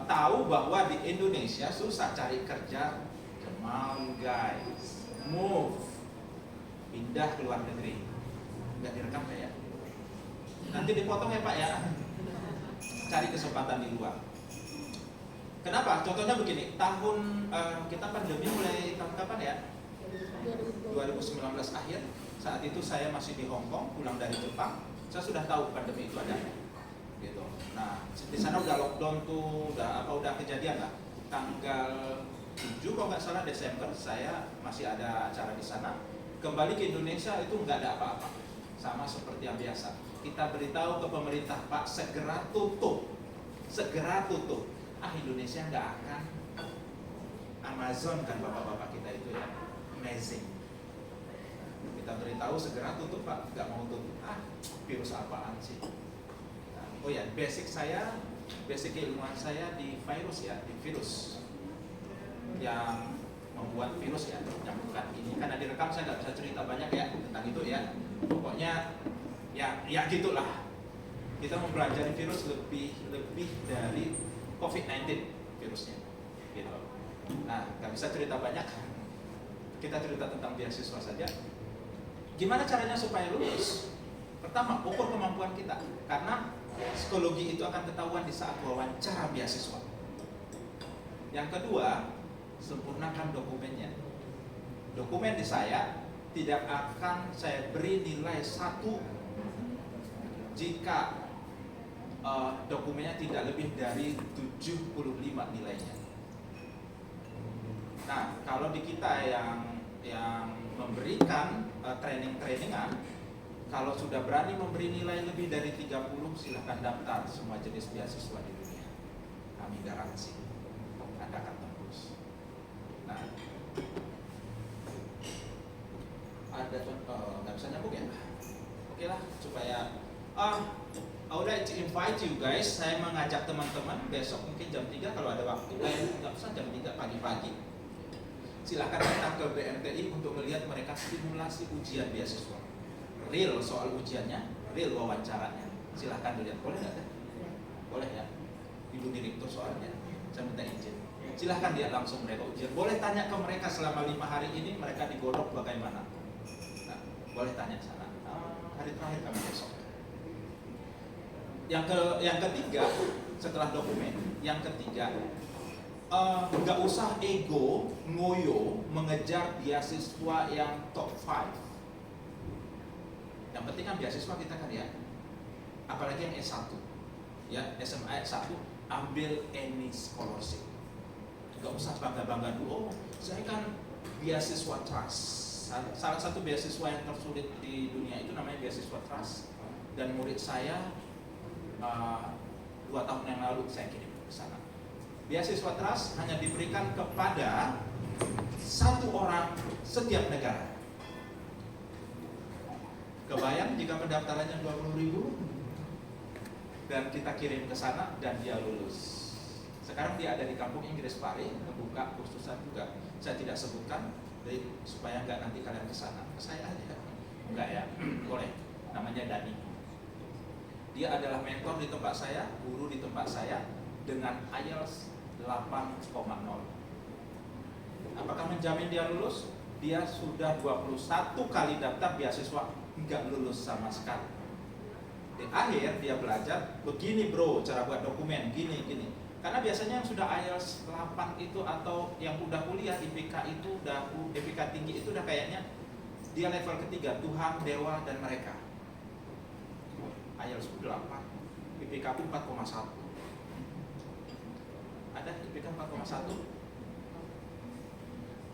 tahu bahwa di Indonesia susah cari kerja, come on guys, move, pindah ke luar negeri. Nggak direkam ya? Nanti dipotong ya Pak ya. Cari kesempatan di luar. Kenapa? Contohnya begini, kita pandemi mulai tahun kapan ya? 2019 akhir. Saat itu saya masih di Hong Kong, pulang dari Jepang. Saya sudah tahu pandemi itu ada. Gitu. Nah, di sana udah lockdown tuh, udah kejadian lah. Tanggal 7 kalau nggak salah Desember, saya masih ada acara di sana. Kembali ke Indonesia itu nggak ada apa-apa, sama seperti yang biasa. Kita beritahu ke pemerintah, Pak, segera tutup. Indonesia nggak akan Amazon kan bapak-bapak kita itu ya, amazing. Kita beritahu segera tutup Pak, nggak mau tutup. Virus apaan sih? Oh ya, basic ilmuwan saya di virus ya, di virus yang membuat virus ya, yang bukan ini karena direkam saya nggak bisa cerita banyak ya tentang itu ya. Pokoknya ya gitulah. Kita mempelajari virus lebih dari COVID-19 virusnya, gitu. Nah, nggak bisa cerita banyak. Kita cerita tentang beasiswa saja. Gimana caranya supaya lulus? Pertama, ukur kemampuan kita, karena psikologi itu akan ketahuan di saat wawancara beasiswa. Yang kedua, sempurnakan dokumennya. Dokumen di saya tidak akan saya beri nilai 1 jika dokumennya tidak lebih dari 75 nilainya. Nah, kalau di kita yang memberikan trainingan, kalau sudah berani memberi nilai lebih dari 30, silahkan daftar semua jenis beasiswa di dunia. Kami garansi Anda akan tembus. Nah, ada contoh, nggak bisa nyambung ya? Oke lah, supaya I would like to invite you guys. Saya mengajak teman-teman besok mungkin jam 3 kalau ada waktu. Nggak usah jam 3 pagi-pagi. Silakan datang ke BMTI untuk melihat mereka simulasi ujian beasiswa. Real soal ujiannya, real wawancaranya. Silakan dilihat. Boleh nggak? Boleh ya. Ibu direktur soalnya. Saya minta izin. Silakan lihat langsung mereka ujian. Boleh tanya ke mereka selama 5 hari ini mereka digodok bagaimana. Nah, boleh tanya sana. Hari terakhir kami besok. Yang ketiga, setelah dokumen, yang ketiga, nggak usah ego, ngoyo, mengejar beasiswa yang top 5. Yang penting kan beasiswa kita kan ya, apalagi yang S1, ya SMA S1, ambil any scholarship. Nggak usah bangga-bangga dulu, saya kan beasiswa trust. Salah satu beasiswa yang tersulit di dunia itu namanya beasiswa trust. Dan murid saya 2 tahun yang lalu saya kirim ke sana. Beasiswa trust hanya diberikan kepada 1 orang setiap negara. Kebayang jika pendaftarannya 20.000 dan kita kirim ke sana dan dia lulus. Sekarang dia ada di kampung Inggris Pare, membuka kursusan juga. Saya tidak sebutkan supaya nggak nanti kalian ke sana. Ke saya aja. Enggak ya, boleh. Namanya Dani. Dia adalah mentor di tempat saya, guru di tempat saya, dengan IELTS 8,0. Apakah menjamin dia lulus? Dia sudah 21 kali daftar beasiswa, nggak lulus sama sekali. Di akhir dia belajar, begini bro cara buat dokumen, gini. Karena biasanya yang sudah IELTS 8 itu atau yang udah kuliah IPK itu udah IPK tinggi itu udah kayaknya dia level ketiga, Tuhan, dewa dan mereka. IELTS 8, IPK 4,1. Ada IPK 4,1?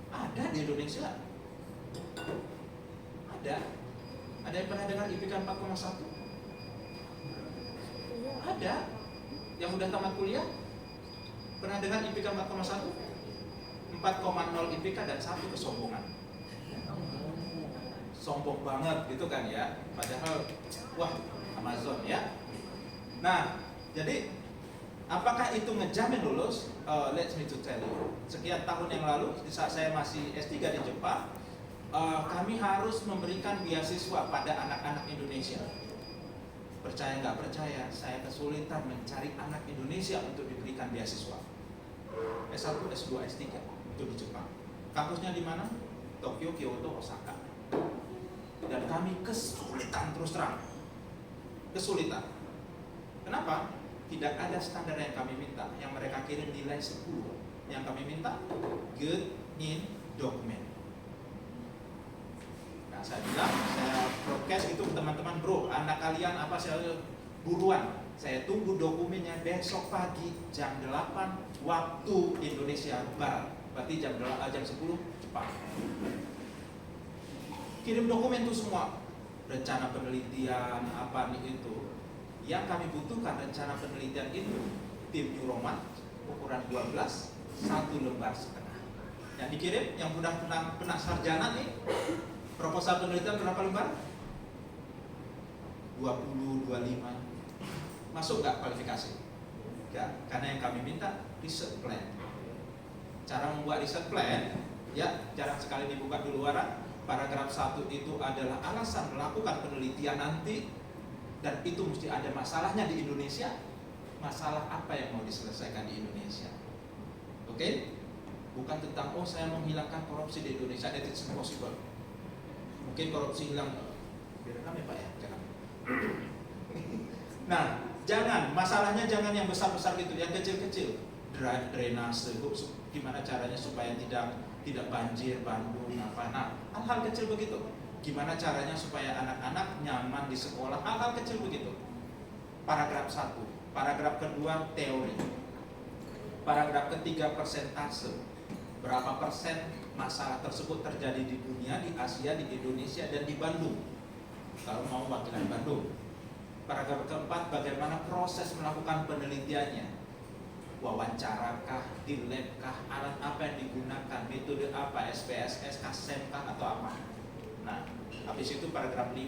Ada di Indonesia. Ada yang pernah dengar IPK 4,1? Ada. Yang udah tamat kuliah pernah dengar IPK 4,1? 4,0 IPK dan 1 kesombongan. Sombong banget gitu kan ya. Padahal wah, Amazon ya. Nah, jadi apakah itu ngejamin lulus? Let me to tell you. Sekian tahun yang lalu, di saat saya masih S3 di Jepang, kami harus memberikan beasiswa pada anak-anak Indonesia. Percaya nggak percaya, saya kesulitan mencari anak Indonesia untuk diberikan beasiswa. S1, S2, S3 itu di Jepang. Kampusnya di mana? Tokyo, Kyoto, Osaka. Dan kami kesulitan terus terang. Kesulitan. Kenapa? Tidak ada standar yang kami minta. Yang mereka kirim nilai 10. Yang kami minta good in document. Nah, saya bilang, saya broadcast itu teman-teman, bro, anak kalian apa saya buruan. Saya tunggu dokumennya besok pagi jam 8 waktu Indonesia Barat. Berarti jam 10 Jepang. Kirim dokumen itu semua. Rencana penelitian apa nih itu. Yang kami butuhkan rencana penelitian itu tim New Roman ukuran 12, 1 lembar setengah. Yang dikirim yang pernah sarjana nih, proposal penelitian berapa lembar? 20, 25. Masuk nggak kualifikasi? Nggak, karena yang kami minta research plan. Cara membuat research plan, ya jarang sekali dibuka di luaran. Paragraf 1 itu adalah alasan melakukan penelitian nanti. Dan itu mesti ada masalahnya di Indonesia. Masalah apa yang mau diselesaikan di Indonesia? Oke? Bukan tentang, oh saya menghilangkan korupsi di Indonesia, that is impossible. Mungkin korupsi hilang, biar kami Pak ya, jangan. Nah, jangan, masalahnya jangan yang besar-besar gitu, yang kecil-kecil. Drainase, gimana caranya supaya tidak banjir, Bandung, apa. Nah, hal-hal kecil begitu. Gimana caranya supaya anak-anak nyaman di sekolah, hal-hal kecil begitu. Paragraf 1, paragraf kedua teori, paragraf ketiga persentase, berapa persen masalah tersebut terjadi di dunia, di Asia, di Indonesia, dan di Bandung. Kalau mau wakilan Bandung. Paragraf keempat, bagaimana proses melakukan penelitiannya, wawancarakah, di labkah, alat apa yang digunakan, metode apa, SPSS, KSEM kah, atau apa. Nah, habis itu paragraf 5,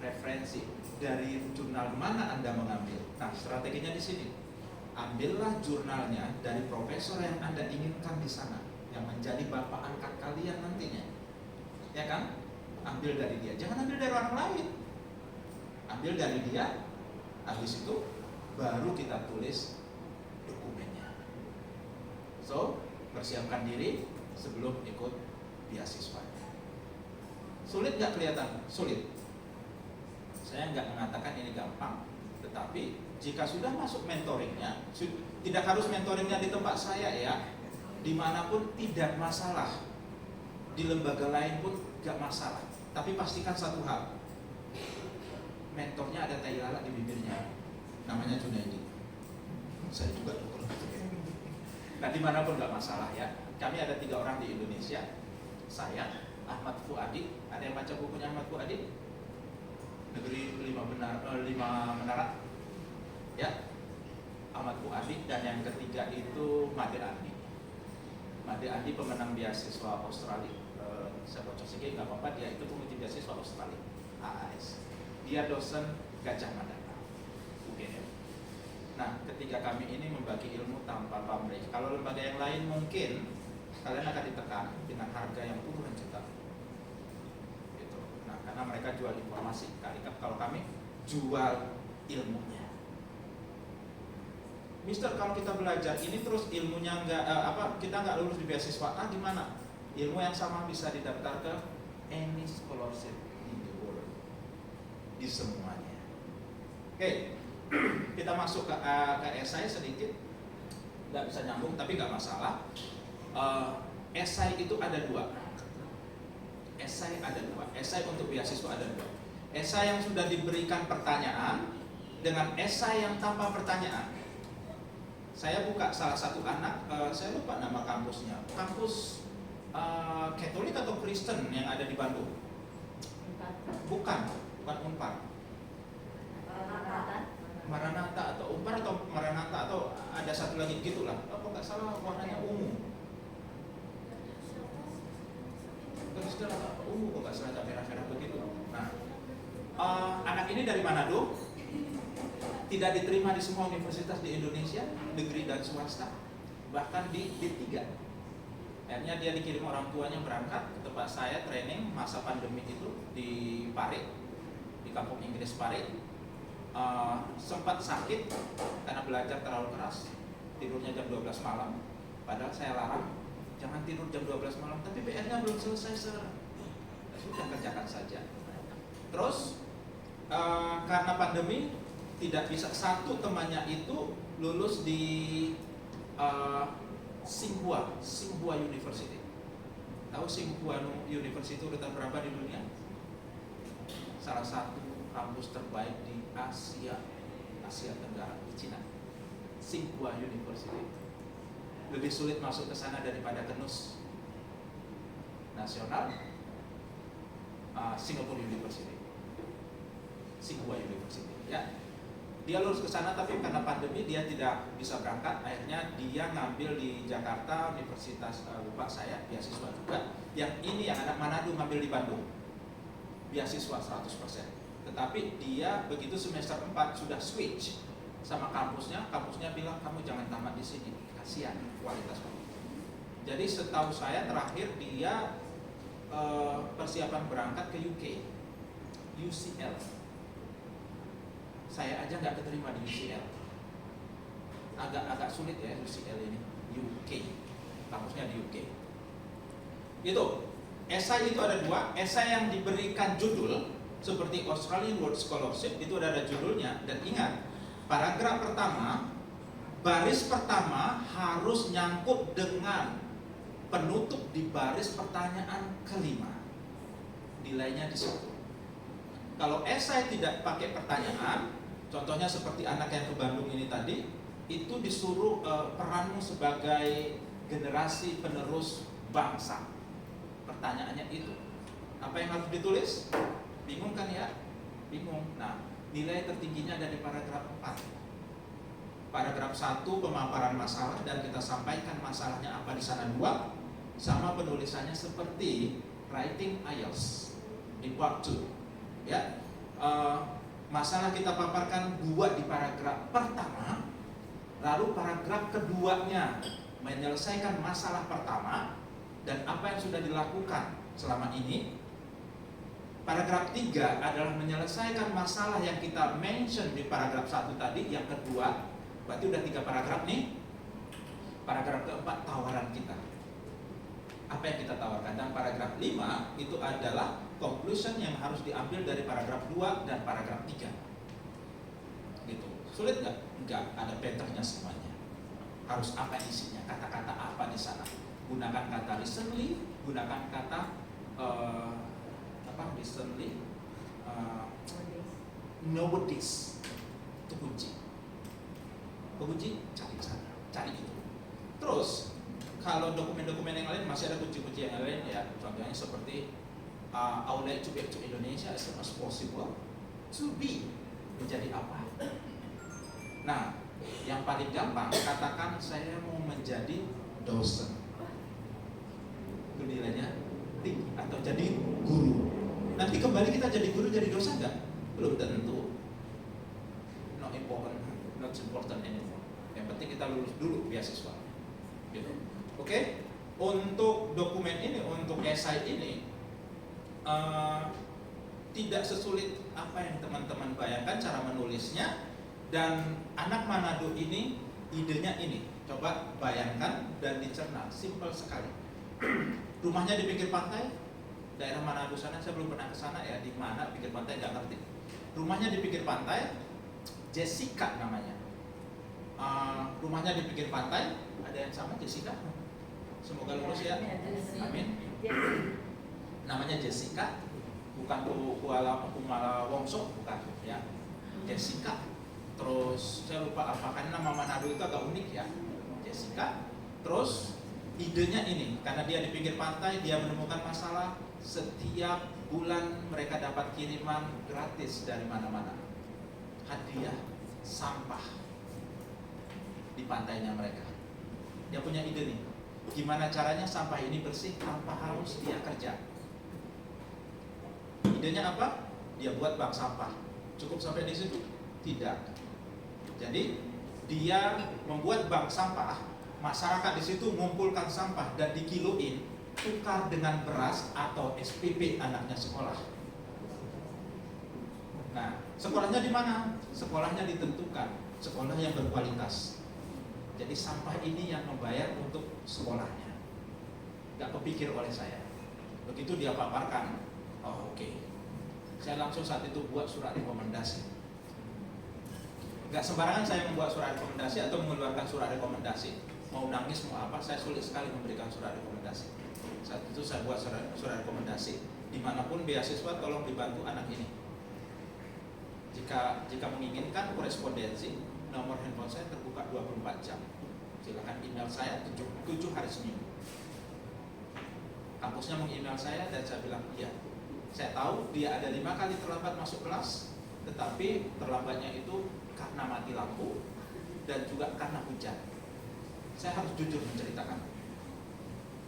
referensi. Dari jurnal mana Anda mengambil? Nah, strateginya di sini. Ambillah jurnalnya dari profesor yang Anda inginkan di sana, yang menjadi bapak angkat kalian nantinya. Ya kan? Ambil dari dia. Jangan ambil dari orang lain. Ambil dari dia. Habis itu baru kita tulis dokumennya. So, persiapkan diri sebelum ikut beasiswa. Sulit nggak kelihatan? Sulit. Saya nggak mengatakan ini gampang, tetapi jika sudah masuk mentoringnya, tidak harus mentoringnya di tempat saya ya, dimanapun tidak masalah, di lembaga lain pun nggak masalah. Tapi pastikan satu hal, mentornya ada tai lalat di bibirnya, namanya Junaidi. Saya juga dokter. Nah, dimanapun nggak masalah ya. Kami ada 3 orang di Indonesia, saya, Ahmad Fuadi. Ada yang baca bukunya Ahmad Fuadi? Negeri 5 Menara. Ya, Ahmad Fuadi. Dan yang ketiga itu Made Andi. Made Andi pemenang beasiswa Australia. Saya bocor sedikit, nggak apa-apa. Dia itu pemutih beasiswa Australia, AAS. Dia dosen Gajah Mada, UGM. Nah, ketika kami ini membagi ilmu tanpa pamrih. Kalau lembaga yang lain mungkin kalian akan ditekan dengan harga yang puluhan juta. Gitu. Nah, karena mereka jual informasi. Kalau kami jual ilmunya. Mister, kalau kita belajar ini terus ilmunya kita nggak lulus di beasiswa, gimana? Ilmu yang sama bisa didaftar ke any scholarship in the world, di semuanya. Oke, kita masuk ke esai sedikit, nggak bisa nyambung tapi nggak masalah. Esai itu ada dua. Esai untuk beasiswa ada dua. Esai yang sudah diberikan pertanyaan dengan esai yang tanpa pertanyaan. Saya buka salah satu anak, saya lupa nama kampusnya, kampus Katolik atau Kristen yang ada di Bandung. Bukan Unpar. Maranatha atau Unpar atau Maranatha atau ada satu lagi gitulah. Kalau nggak salah warnanya ungu. Kristen atau ungu kok nggak salah, merah-merah begitu. Nah, anak ini dari Manado. Tidak diterima di semua universitas di Indonesia, negeri dan swasta, bahkan di D3. Akhirnya dia dikirim orang tuanya berangkat ke tempat saya training masa pandemi itu di Pare, di kampung Inggris Pare. Sempat sakit karena belajar terlalu keras, tidurnya jam 12 malam. Padahal saya larang, jangan tidur jam 12 malam, tapi PR-nya belum selesai, sudah kerjakan saja. Terus karena pandemi, tidak bisa, satu temannya itu lulus di Tsinghua University. Tahu Tsinghua University urutan berapa di dunia? Salah satu kampus terbaik di Asia Tenggara, di Cina. Tsinghua University. Lebih sulit masuk ke sana daripada ke NUS Nasional, Singapore University. Tsinghua University, ya. Dia lulus ke sana tapi karena pandemi dia tidak bisa berangkat. Akhirnya dia ngambil di Jakarta Universitas, lupa saya, beasiswa juga. Yang ini yang anak Manado ngambil di Bandung, beasiswa 100%. Tetapi dia begitu semester 4 sudah switch sama kampusnya bilang kamu jangan tamat di sini, kasihan kualitas kamu. Jadi setahu saya terakhir dia persiapan berangkat ke UK, UCL. Saya aja nggak keterima di UCL. Agak sulit ya UCL ini. UK, kampusnya di UK. Itu esai itu ada dua. Esai yang diberikan judul seperti Australian World Scholarship itu ada judulnya. Dan ingat, paragraf pertama, baris pertama harus nyangkut dengan penutup di baris pertanyaan kelima. Nilainya di situ. Kalau esai tidak pakai pertanyaan, contohnya seperti anak yang ke Bandung ini tadi, itu disuruh peranmu sebagai generasi penerus bangsa. Pertanyaannya itu, apa yang harus ditulis? Bingung kan ya? Bingung. Nah, nilai tertingginya ada di paragraf 4. Paragraf 1 pemaparan masalah dan kita sampaikan masalahnya apa di sana 2, sama penulisannya seperti writing IELTS di part 2. Ya. Masalah kita paparkan 2 di paragraf pertama, lalu paragraf keduanya menyelesaikan masalah pertama dan apa yang sudah dilakukan selama ini. Paragraf 3 adalah menyelesaikan masalah yang kita mention di paragraf 1 tadi, yang kedua, berarti udah 3 paragraf nih. Paragraf keempat tawaran kita. Apa yang kita tawarkan? Dan paragraf 5 itu adalah conclusion yang harus diambil dari paragraf 2 dan paragraf 3. Gitu. Sulit nggak? Nggak, ada patternnya semuanya. Harus apa isinya? Kata-kata apa di sana? Gunakan kata recently, gunakan kata recently, nowadays. Itu kunci. Kunci cari sana, cari itu. Terus kalau dokumen-dokumen yang lain masih ada kunci-kunci yang lain ya. Contohnya seperti I would like to be to Indonesia as soon as possible. To be, menjadi apa? Nah, yang paling gampang katakan saya mau menjadi dosen. Itu nilainya tinggi, atau jadi guru. Nanti kembali kita jadi guru, jadi dosen nggak? Belum tentu. Not important anymore. Yang penting kita lulus dulu beasiswa. Gitu. Oke? Untuk dokumen ini, untuk esai ini, tidak sesulit apa yang teman-teman bayangkan cara menulisnya. Dan anak Manado ini idenya ini, coba bayangkan dan dicerna, simple sekali. Rumahnya di pinggir pantai, daerah Manado sana, saya belum pernah ke sana ya, di mana pinggir pantai nggak ngerti. Rumahnya di pinggir pantai, Jessica namanya. Rumahnya di pinggir pantai, ada yang sama Jessica? Semoga lulus ya. Amin. Namanya Jessica, bukan Kumala Wongso, bukan ya. Jessica. Terus saya lupa apa, karena nama Manado itu agak unik ya. Jessica. Terus idenya ini, karena dia di pinggir pantai, dia menemukan masalah. Setiap bulan mereka dapat kiriman gratis dari mana-mana, hadiah sampah di pantainya mereka. Dia punya ide nih, gimana caranya sampah ini bersih tanpa harus dia kerja. Idenya apa? Dia buat bank sampah. Cukup sampai di situ? Tidak. Jadi dia membuat bank sampah, masyarakat di situ mengumpulkan sampah dan dikiloin, tukar dengan beras atau SPP anaknya sekolah. Nah, sekolahnya di mana? Sekolahnya ditentukan, sekolah yang berkualitas. Jadi sampah ini yang membayar untuk sekolahnya. Gak kepikir oleh saya. Begitu dia paparkan, oh oke. Saya langsung saat itu buat surat rekomendasi. Gak sembarangan saya membuat surat rekomendasi atau mengeluarkan surat rekomendasi. Mau nangis mau apa, saya sulit sekali memberikan surat rekomendasi. Saat itu saya buat surat rekomendasi. Dimanapun beasiswa, tolong dibantu anak ini. Jika menginginkan korespondensi, nomor handphone saya terbuka 24 jam. Silakan email saya 7 hari seminggu. Kampusnya meng-email saya dan saya bilang iya. Saya tahu dia ada 5 kali terlambat masuk kelas, tetapi terlambatnya itu karena mati lampu dan juga karena hujan. Saya harus jujur menceritakan.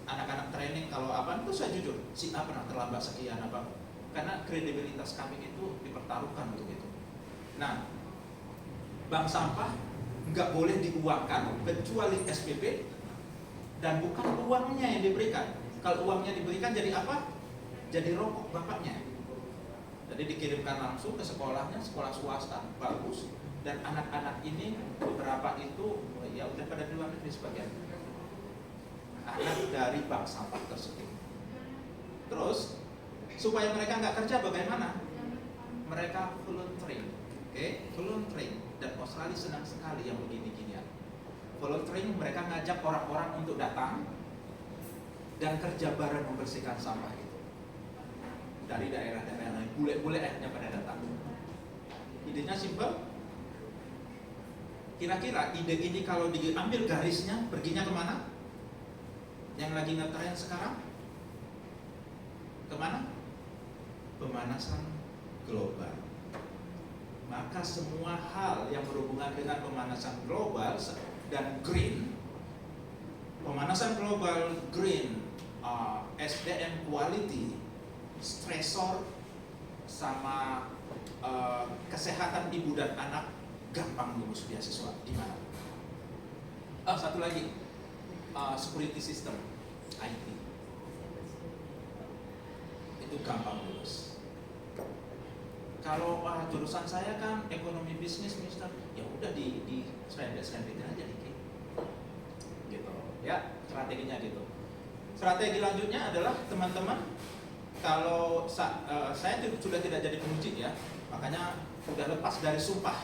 Anak-anak training kalau apa itu saya jujur, si A pernah terlambat sekian apa, karena kredibilitas kami itu dipertaruhkan untuk itu. Nah, bank sampah nggak boleh diuangkan kecuali SPP dan bukan uangnya yang diberikan. Kalau uangnya diberikan jadi apa? Jadi rokok bapaknya. Jadi dikirimkan langsung ke sekolahnya, sekolah swasta bagus. Dan anak-anak ini beberapa itu ya udah pada di luar negeri sebagian. Anak dari bank sampah tersebut. Terus supaya mereka nggak kerja bagaimana? Mereka volunteering, volunteering. Dan Australia senang sekali yang begini-ginian. Volunteering, mereka ngajak orang-orang untuk datang dan kerja bareng membersihkan sampah itu dari daerah-daerah lain. Bule-bule akhirnya pada datang. Idenya simpel. Kira-kira ide ini kalau diambil garisnya, perginya kemana? Yang lagi ngetren sekarang? Kemana? Pemanasan global. Maka semua hal yang berhubungan dengan pemanasan global dan green, pemanasan global, green, SDM quality, stresor, sama kesehatan ibu dan anak, gampang lulus beasiswa di mana? Satu lagi, security system, IT, itu gampang lulus. Kalau jurusan saya kan ekonomi bisnis, mister, ya udah di serempet-serempetin aja dikit, gitu. Ya, strateginya gitu. Strategi lanjutnya adalah teman-teman, kalau saya sudah tidak jadi penguji ya, makanya udah lepas dari sumpah,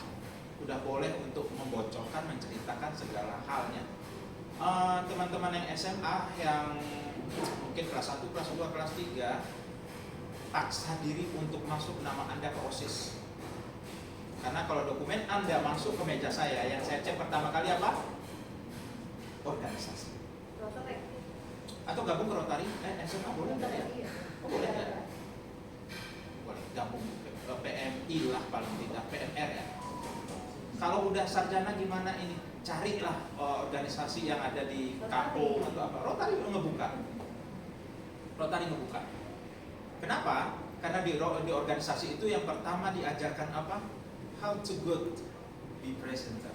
udah boleh untuk membocorkan, menceritakan segala halnya. Teman-teman yang SMA yang mungkin kelas 1, kelas 2, kelas 3, paksa diri untuk masuk nama Anda ke OSIS. Karena kalau dokumen Anda masuk ke meja saya, yang saya cek pertama kali apa? Organisasi. Atau gabung ke Rotary, SMA boleh nggak ya? Oh, boleh nggak? Boleh gabung ke PMI lah paling tidak, PMR ya. Kalau udah sarjana gimana ini? Carilah organisasi yang ada di kampung atau apa. Rotary ngebuka. Kenapa? Karena di organisasi itu yang pertama diajarkan apa? How to good be presenter.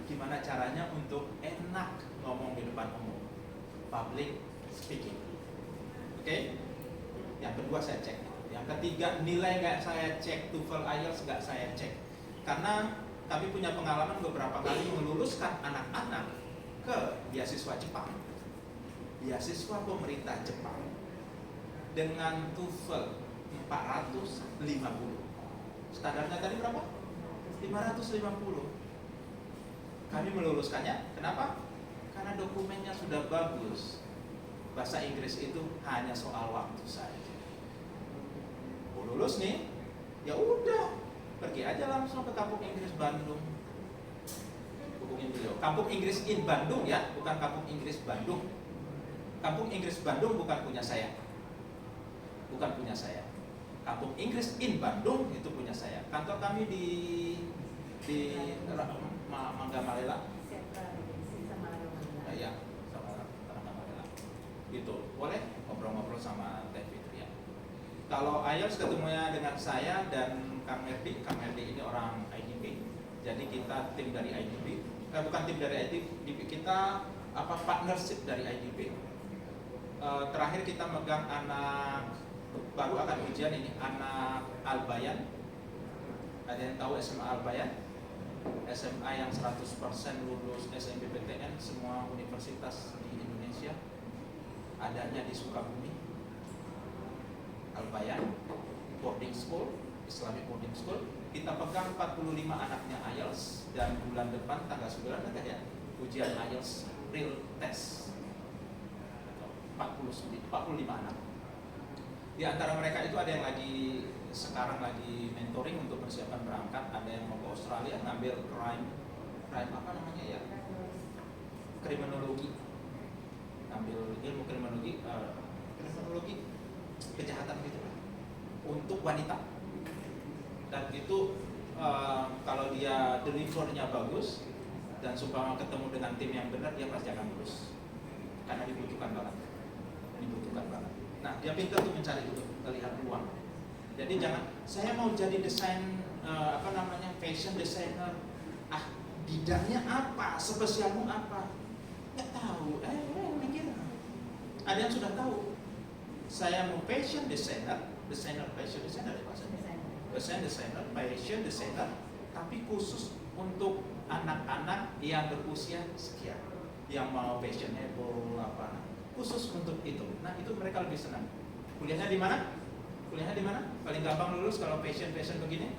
Gimana caranya untuk enak ngomong di depan umum. Public speaking. Oke? Yang kedua saya cek. Yang Yang ketiga, nilai nggak saya cek, TOEFL IELTS nggak saya cek. Karena kami punya pengalaman beberapa kali meluluskan anak-anak ke beasiswa Jepang, beasiswa pemerintah Jepang, dengan TOEFL 450. Standarnya tadi berapa? 550. Kami meluluskannya. Kenapa? Karena dokumennya sudah bagus. Bahasa Inggris itu hanya soal waktu saja. Lulus nih, ya udah, pergi aja langsung ke Kampung Inggris Bandung. Hubungin beliau. Kampung Inggris in Bandung ya, bukan Kampung Inggris Bandung. Kampung Inggris Bandung bukan punya saya. Bukan punya saya. Kampung Inggris in Bandung itu punya saya. Kantor kami di Mangga Malela. Ya, sama Mangga Malela. Gitu. Boleh ngobrol-ngobrol sama Teh Fitria. Kalau IELTS ketemunya dengan saya dan Kang Merdi. Kang Merdi ini orang IDB. Jadi kita tim dari IDB. Bukan tim dari IDB, kita partnership dari IDB. Terakhir kita megang anak baru akan ujian ini, anak Albayan. Ada yang tahu SMA Albayan? SMA yang 100% lulus SNMPTN semua universitas di Indonesia. Adanya di Sukabumi. Albayan boarding school, Islamic boarding school. Kita pegang 45 anaknya IELTS dan bulan depan tanggal 9 nanti ya ujian IELTS real test. 45 anak. Di antara mereka itu ada yang sekarang lagi mentoring untuk persiapan berangkat, ada yang mau ke Australia ngambil crime apa namanya ya, kriminologi, ngambil ilmu kriminologi kejahatan gitu untuk wanita, dan itu kalau dia delivernya bagus dan supaya ketemu dengan tim yang benar, dia pasti akan lulus karena dibutuhkan banget. Nah, dia pintar tuh mencari itu, melihat peluang. Jadi jangan, saya mau jadi desain fashion designer. Bidangnya apa? Spesialmu apa? Nggak tahu. Mikir. Ada yang sudah tahu. Saya mau fashion designer fashion designer, tapi khusus untuk anak-anak yang berusia sekian, yang mau fashionable khusus untuk itu. Nah, itu mereka lebih senang. Kuliahnya di mana? Paling gampang lulus kalau fashion begini?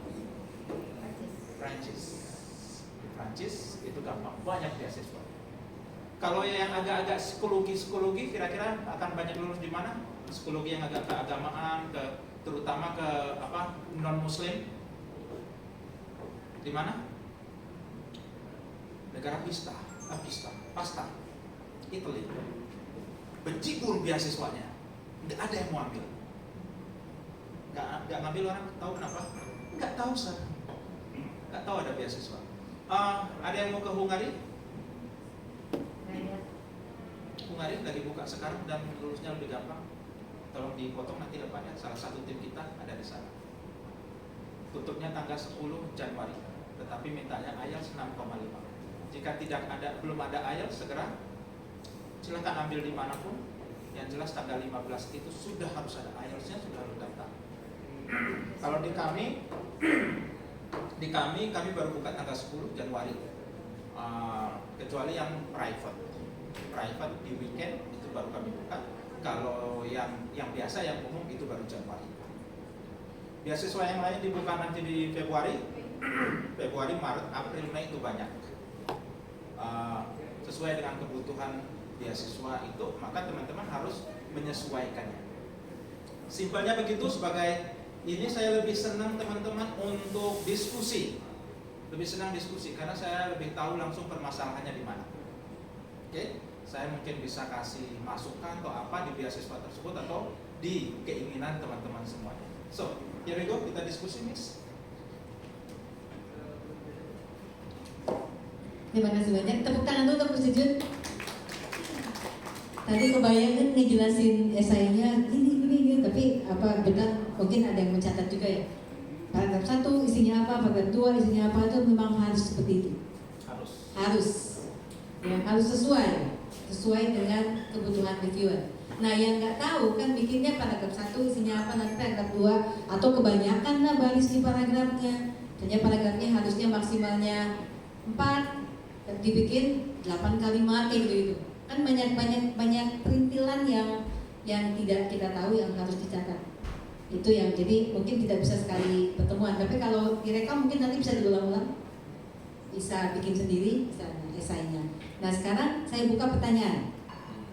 Prancis. Di Prancis itu gampang, banyak beasiswa. Kalau yang agak-agak psikologi kira-kira akan banyak lulus di mana? Psikologi yang agak keagamaan, terutama ke non muslim. Di mana? Negara Pasta, Italy. Benci pun beasiswanya, nggak ada yang mau ambil. Nggak ngambil orang, tahu kenapa? Nggak tahu sir. Nggak tahu ada beasiswa. Ada yang mau ke Hungari? Hungari lagi buka sekarang dan lulusnya lebih gampang. Tolong dipotong nanti depannya. Salah satu tim kita ada di sana. Tutupnya tanggal 10 Januari, tetapi mintanya IELTS 6,5. Jika belum ada IELTS segera silakan ambil dimanapun. Yang jelas tanggal 15 itu sudah harus ada IELTS-nya, sudah harus datang. Kalau di kami baru buka tanggal 10 Januari. Kecuali yang private di weekend itu baru kami buka. Kalau yang biasa, yang umum itu baru Januari. Beasiswa yang lain dibuka nanti di Februari, Maret, April, Mei itu banyak. Sesuai dengan kebutuhan beasiswa itu, maka teman-teman harus menyesuaikannya. Simpelnya begitu. Sebagai ini saya lebih senang teman-teman untuk diskusi, karena saya lebih tahu langsung permasalahannya di mana. Oke, saya mungkin bisa kasih masukan atau apa di beasiswa tersebut atau di keinginan teman-teman semuanya. So, here we go, kita diskusi, Miss. Terima kasih banyak. Tepuk tangan dulu untuk Sejun. Tadi kebayangkan ngejelasin esainya ini, tapi benar mungkin ada yang mencatat juga ya. Paragraf 1 isinya apa, paragraf 2 isinya apa, itu memang harus seperti itu. Harus sesuai dengan kebutuhan reviewer. Nah yang nggak tahu kan bikinnya paragraf 1 isinya apa, nanti paragraf 2 atau kebanyakan lah baris di paragrafnya. Ternyata paragrafnya harusnya maksimalnya 4, dibikin 8 kalimat gitu. Kan banyak perintilan yang tidak kita tahu yang harus dicatat. Itu yang jadi mungkin tidak bisa sekali pertemuan, tapi kalau direkam mungkin nanti bisa diulang-ulang, bisa bikin sendiri, bisa esainya. Nah sekarang saya buka pertanyaan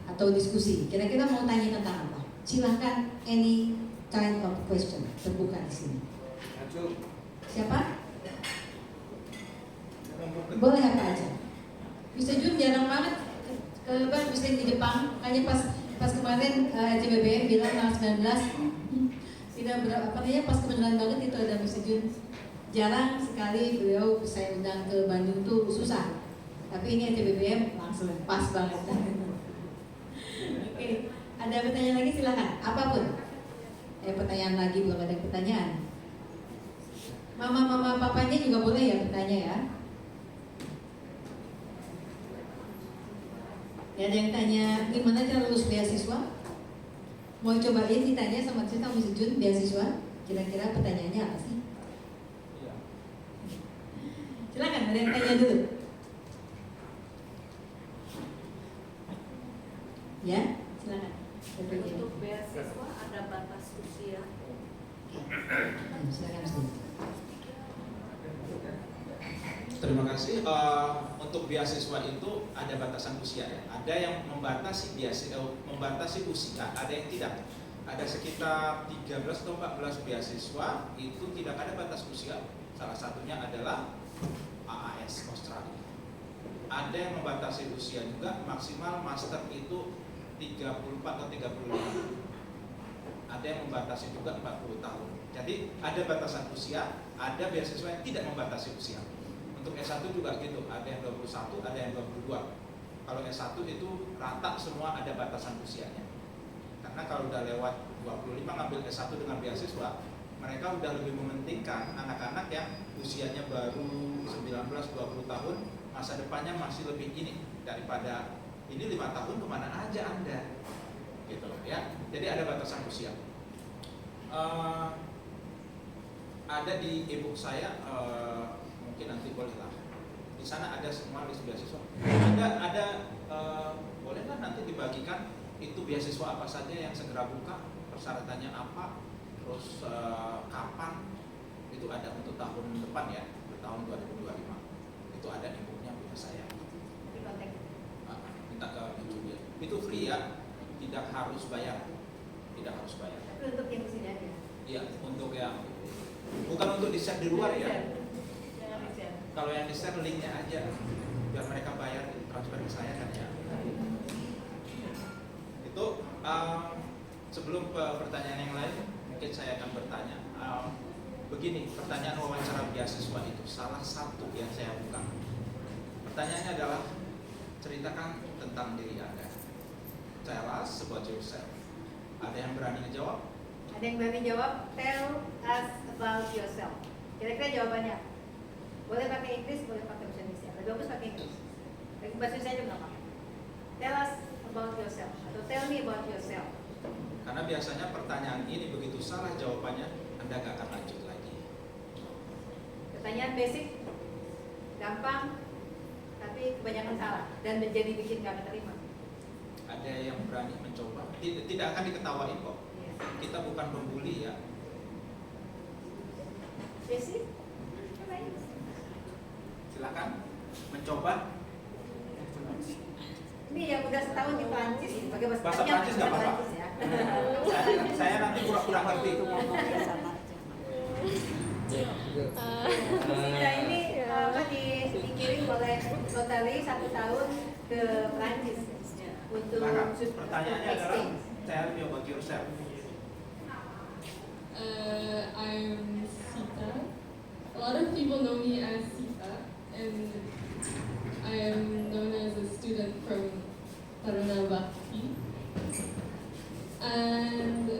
atau diskusi. Kira-kira mau tanya tentang apa? Silahkan, any kind of question terbuka di sini. Siapa? Boleh apa aja. Bisa Jun jarang banget ke bisa di Jepang. Makanya pas kemarin CBBM bilang tanggal 19 tidak berapa pas kebenaran banget itu ada Mr. Jun. Jarang sekali beliau saya undang ke Bandung tuh susah. Tapi ini CBBM langsung pas banget. Oke, ada pertanyaan lagi silakan. Apapun. Pertanyaan lagi belum ada pertanyaan. Mama papanya juga boleh ya bertanya ya. Ya ada yang tanya gimana cara lulus beasiswa? Mau cobain ditanya sama Mr. Jun beasiswa? Kira-kira pertanyaannya apa sih? Silakan, ada yang tanya dulu. Ya, silakan. Untuk beasiswa ada batas usia. Silakan Mas. Terima kasih. Untuk beasiswa itu ada batasan usia ya. Ada yang membatasi membatasi usia, ada yang tidak. Ada sekitar 13 atau 14 beasiswa itu tidak ada batas usia. Salah satunya adalah AAS Australia. Ada yang membatasi usia juga, maksimal master itu 34 atau 35. Ada yang membatasi juga 40 tahun. Jadi ada batasan usia, ada beasiswa yang tidak membatasi usia. Untuk S1 juga gitu, ada yang 21, ada yang 22. Kalau S1 itu rata semua ada batasan usianya. Karena kalau udah lewat 25 ngambil S1 dengan beasiswa, mereka udah lebih mementingkan anak-anak yang usianya baru 19-20 tahun, masa depannya masih lebih ini daripada ini 5 tahun kemana aja Anda, gitu ya. Jadi ada batasan usia. Ada di e-book saya, mungkin nanti bolehlah. Di sana ada semua list beasiswa. Ada bolehlah nanti dibagikan itu beasiswa apa saja yang segera buka, persyaratannya apa, terus kapan. Itu ada untuk tahun depan ya, tahun 2025. Itu ada e-booknya punya saya. Di kontak. Minta ke YouTube. Itu free ya, tidak harus bayar. Tidak harus bayar. Tapi untuk yang di sini aja. Iya, untuk yang bukan untuk di-share di luar ya. Kalau yang di-share linknya aja, biar mereka bayar transfer ke saya kan ya. Itu sebelum pertanyaan yang lain, mungkin saya akan bertanya. Begini, pertanyaan wawancara beasiswa itu salah satu yang saya buka. Pertanyaannya adalah ceritakan tentang diri Anda. Tell us about yourself. Ada yang berani ngejawab? Ada yang berani jawab? Tell us about yourself. Kira-kira jawabannya? Boleh pakai Inggris, boleh pakai bahasa Indonesia. Lebih bagus pakai Inggris. Bahasa Indonesia juga nggak pakai. Tell us about yourself atau tell me about yourself. Karena biasanya pertanyaan ini begitu salah jawabannya, Anda nggak akan lanjut lagi. Pertanyaan basic, gampang, tapi kebanyakan salah dan menjadi bikin nggak terima. Ada yang berani mencoba? Tidak akan diketawain kok. Yes. Kita bukan pembuli ya. Basic? Silakan mencoba. Ini yang udah setahun di Prancis, pakai Bahasa Prancis nggak apa-apa. Prancis ya. Saya nanti pura-pura ngerti. Nah ini dikirim oleh Rotary 1 tahun ke Prancis untuk Silakan. Pertanyaannya adalah exchange. tell me about yourself. I'm Sita. A lot of people know me as Sita, and I am known as a student from Taruna Bakti. And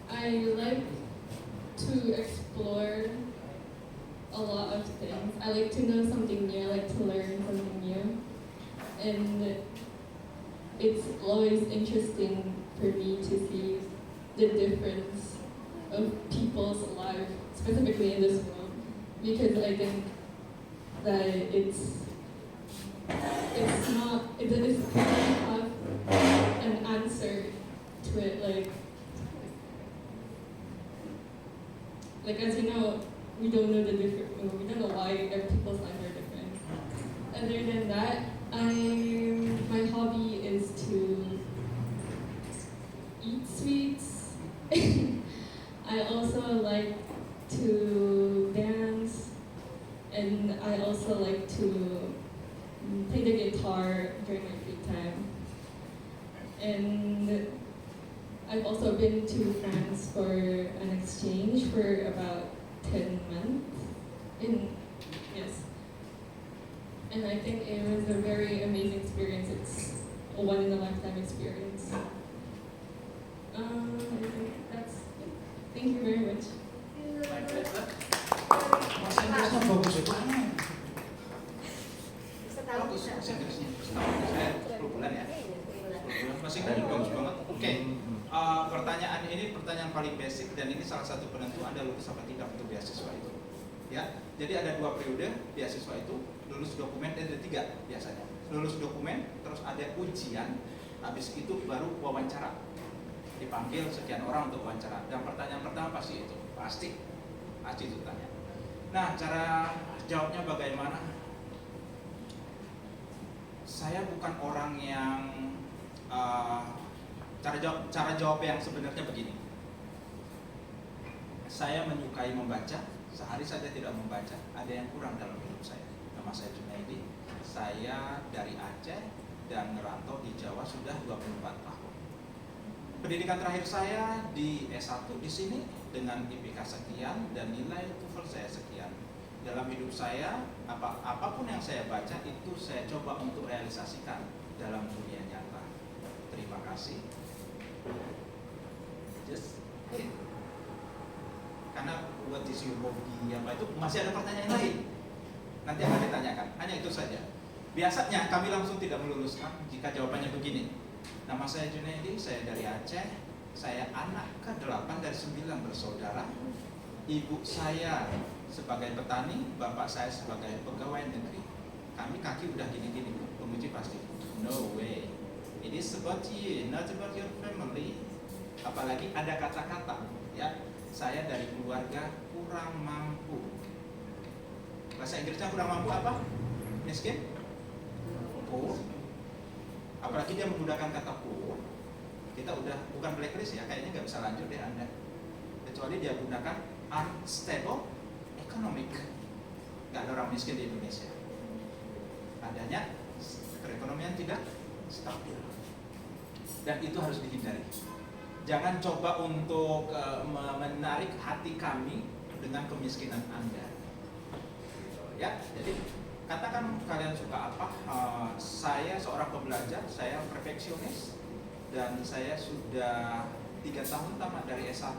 I like to explore a lot of things. I like to know something new, I like to learn something new. And it's always interesting for me to see the difference of people's lives, specifically in this world, because I think that it's not, it doesn't have an answer to it, like as you know, we don't know we don't know why people's lives are different. Other than that, my hobby is to eat sweets. I also like to dance, and I also like to play the guitar during my free time. And I've also been to France for an exchange for about 10 months. Yes. And I think it was a very amazing experience. It's a one-in-a-lifetime experience. I think that's it. Thank you very much. My pleasure. Bahasa Inggrisnya bagus ya, Pak. Bagus bahasa Inggrisnya. Saya 10 bulan ya. 10 bulan bahasa Inggrisnya bagus banget. Oke. Pertanyaan ini pertanyaan paling basic dan ini salah satu penentu Anda lulus apa tidak untuk beasiswa itu. Ya. Jadi ada 2 periode beasiswa itu, lulus dokumen ada 3 biasanya. Lulus dokumen, terus ada ujian, habis itu baru wawancara. Dipanggil sekian orang untuk wawancara. Dan pertanyaan pertama pasti itu, pasti itu tanya. Nah, cara jawabnya bagaimana? Saya bukan orang yang cara jawab yang sebenarnya begini. Saya menyukai membaca, sehari saja tidak membaca, ada yang kurang dalam hidup saya. Nama saya Junaidi, saya dari Aceh dan merantau di Jawa sudah 24 tahun. Pendidikan terakhir saya di S1 di sini dengan IPK sekian dan nilai TOEFL saya sekian. Dalam hidup saya, apapun yang saya baca itu saya coba untuk realisasikan dalam dunia nyata. Terima kasih. Just it. Karena what is your hobby apa itu masih ada pertanyaan lain. Nanti akan ditanyakan. Hanya itu saja. Biasanya kami langsung tidak meluluskan jika jawabannya begini. Nama saya Junaidi, saya dari Aceh. Saya anak ke-8 dari 9 bersaudara. Ibu saya sebagai petani, bapak saya sebagai pegawai negeri. Kami kaki udah gini-gini, penguji pasti. No way. It is about you, not about your family. Apalagi ada kata-kata, ya. Saya dari keluarga kurang mampu. Bahasa Inggrisnya kurang mampu apa? Miskin? Poor. Apalagi dia menggunakan kata poor, kita udah bukan blacklist ya, kayaknya nggak bisa lanjut deh Anda. Kecuali dia gunakan unstable economic. Nggak ada orang miskin di Indonesia. Adanya perekonomian tidak stabil. Dan itu harus dihindari. Jangan coba untuk menarik hati kami dengan kemiskinan Anda. Ya, jadi katakan kalian suka apa? Saya seorang pembelajar, saya perfeksionis dan saya sudah 3 tahun tamat dari S1.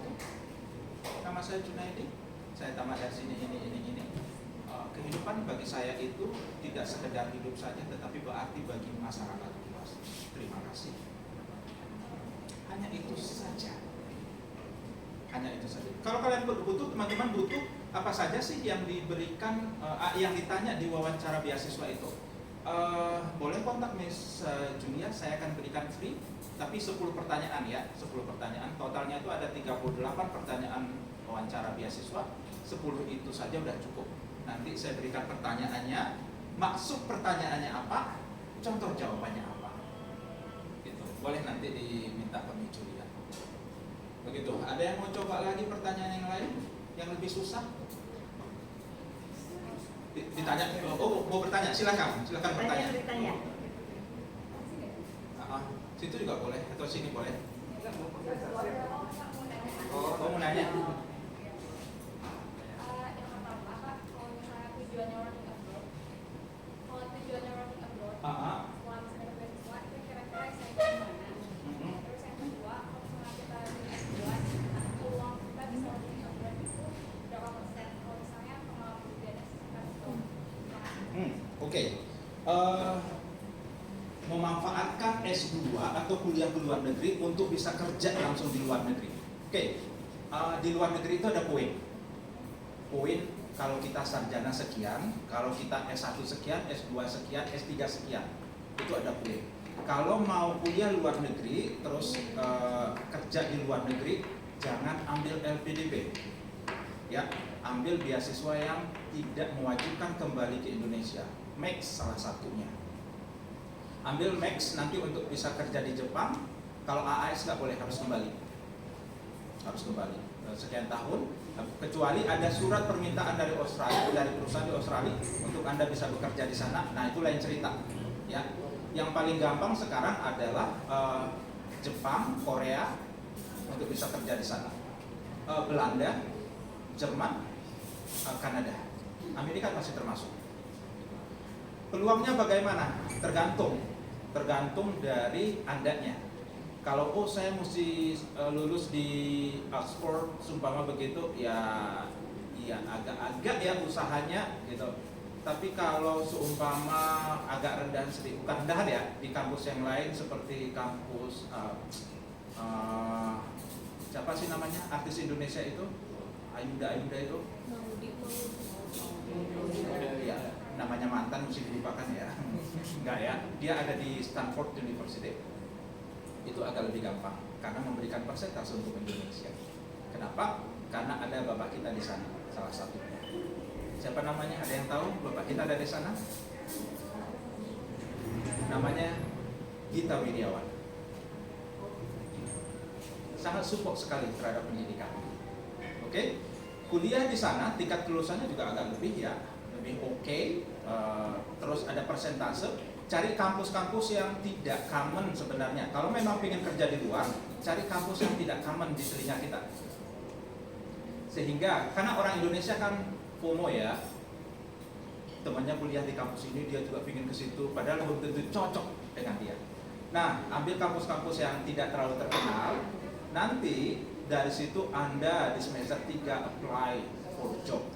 Nama saya Junaidi, saya tamat dari sini ini. Kehidupan bagi saya itu tidak sekedar hidup saja, tetapi berarti bagi masyarakat luas. Terima kasih. Hanya itu saja. Hanya itu saja. Kalau kalian butuh, teman-teman butuh apa saja sih yang diberikan, yang ditanya di wawancara beasiswa itu? Boleh kontak Miss Julia, saya akan berikan free. Tapi 10 pertanyaan ya, 10 pertanyaan. Totalnya itu ada 38 pertanyaan wawancara beasiswa. 10 itu saja udah cukup. Nanti saya berikan pertanyaannya, maksud pertanyaannya apa, contoh jawabannya apa. Gitu. Boleh nanti diminta ke Miss Julia. Begitu. Ada yang mau coba lagi pertanyaan yang lain yang lebih susah? Ditanya. Oh, mau bertanya? Silakan bertanya. Situ juga boleh atau sini boleh. Oh, mau nanya? Tujuannya orang abroad. Kalau tujuannya orang abroad, setelah misalnya beasiswa itu kira-kira saya ke mana? Terus yang kedua, kalau misalnya kita S2, peluang kita bisa working abroad memanfaatkan S2 atau kuliah di luar negeri untuk bisa kerja langsung di luar negeri. Oke, di luar negeri itu ada poin. Poin kalau kita sarjana sekian, kalau kita S1 sekian, S2 sekian, S3 sekian, itu ada poin. Kalau mau kuliah luar negeri, terus kerja di luar negeri, jangan ambil LPDP. Ya, ambil beasiswa yang tidak mewajibkan kembali ke Indonesia. Max salah satunya. Ambil Max nanti untuk bisa kerja di Jepang. Kalau AAS nggak boleh, harus kembali. Harus kembali sekian tahun. Kecuali ada surat permintaan dari Australia, dari perusahaan di Australia untuk Anda bisa bekerja di sana. Nah, itu lain cerita. Ya, yang paling gampang sekarang adalah Jepang, Korea untuk bisa kerja di sana. Belanda, Jerman, Kanada, Amerika masih termasuk. Peluangnya bagaimana? Tergantung dari Andanya. Kalau saya mesti lulus di Oxford, sumpama begitu, ya agak-agak ya usahanya gitu. Tapi kalau seumpama agak rendahan sedikit, bukan rendahan ya, di kampus yang lain seperti kampus siapa sih namanya artis Indonesia itu? Ayuda itu. Ya, namanya mantan mesti dilupakan ya. Enggak ya, dia ada di Stanford University. Itu agak lebih gampang karena memberikan persentase untuk Indonesia. Kenapa? Karena ada bapak kita di sana, salah satunya. Siapa namanya? Ada yang tahu bapak kita ada di sana? Namanya Gita Wirjawan. Sangat support sekali terhadap pendidikan. Oke? Kuliah di sana tingkat kelulusannya juga agak lebih ya, lebih oke. Terus ada persentase. Cari kampus-kampus yang tidak common sebenarnya. Kalau memang ingin kerja di luar, cari kampus yang tidak common di telinga kita. Sehingga, karena orang Indonesia kan FOMO ya, temannya kuliah di kampus ini, dia juga ingin ke situ, padahal belum tentu cocok dengan dia. Nah, ambil kampus-kampus yang tidak terlalu terkenal, nanti dari situ Anda di semester 3 apply for job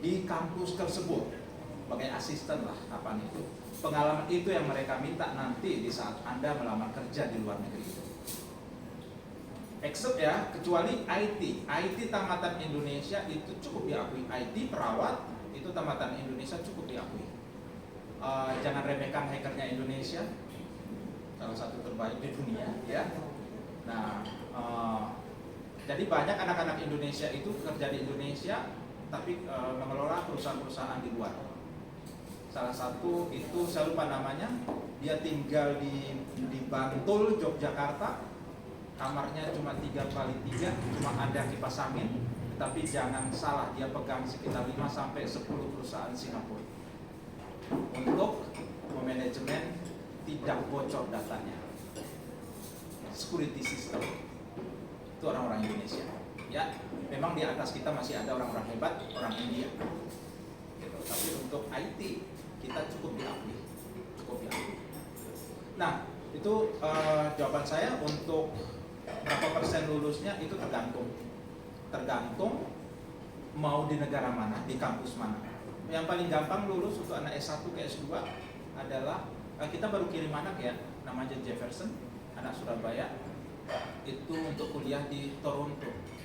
di kampus tersebut sebagai asisten lah, apaan itu. Pengalaman itu yang mereka minta nanti di saat Anda melamar kerja di luar negeri. Except ya, kecuali IT tamatan Indonesia itu cukup diakui. IT perawat itu tamatan Indonesia cukup diakui. Jangan remehkan hackernya Indonesia, salah satu terbaik di dunia ya. Nah, jadi banyak anak-anak Indonesia itu kerja di Indonesia tapi mengelola perusahaan-perusahaan di luar. Salah satu itu saya lupa namanya, dia tinggal di Bantul, Yogyakarta, kamarnya cuma 3x3, cuma ada kipas angin, tapi jangan salah, dia pegang sekitar 5-10 perusahaan Singapura untuk memanajemen tidak bocor datanya, security system. Itu orang-orang Indonesia ya, memang di atas kita masih ada orang-orang hebat, orang India gitu. Tapi untuk IT kita cukup diakui. Nah, itu jawaban saya. Untuk berapa persen lulusnya itu tergantung mau di negara mana, di kampus mana. Yang paling gampang lulus untuk anak S1 ke S2 adalah kita baru kirim anak ya, namanya Jefferson, anak Surabaya, itu untuk kuliah di Toronto.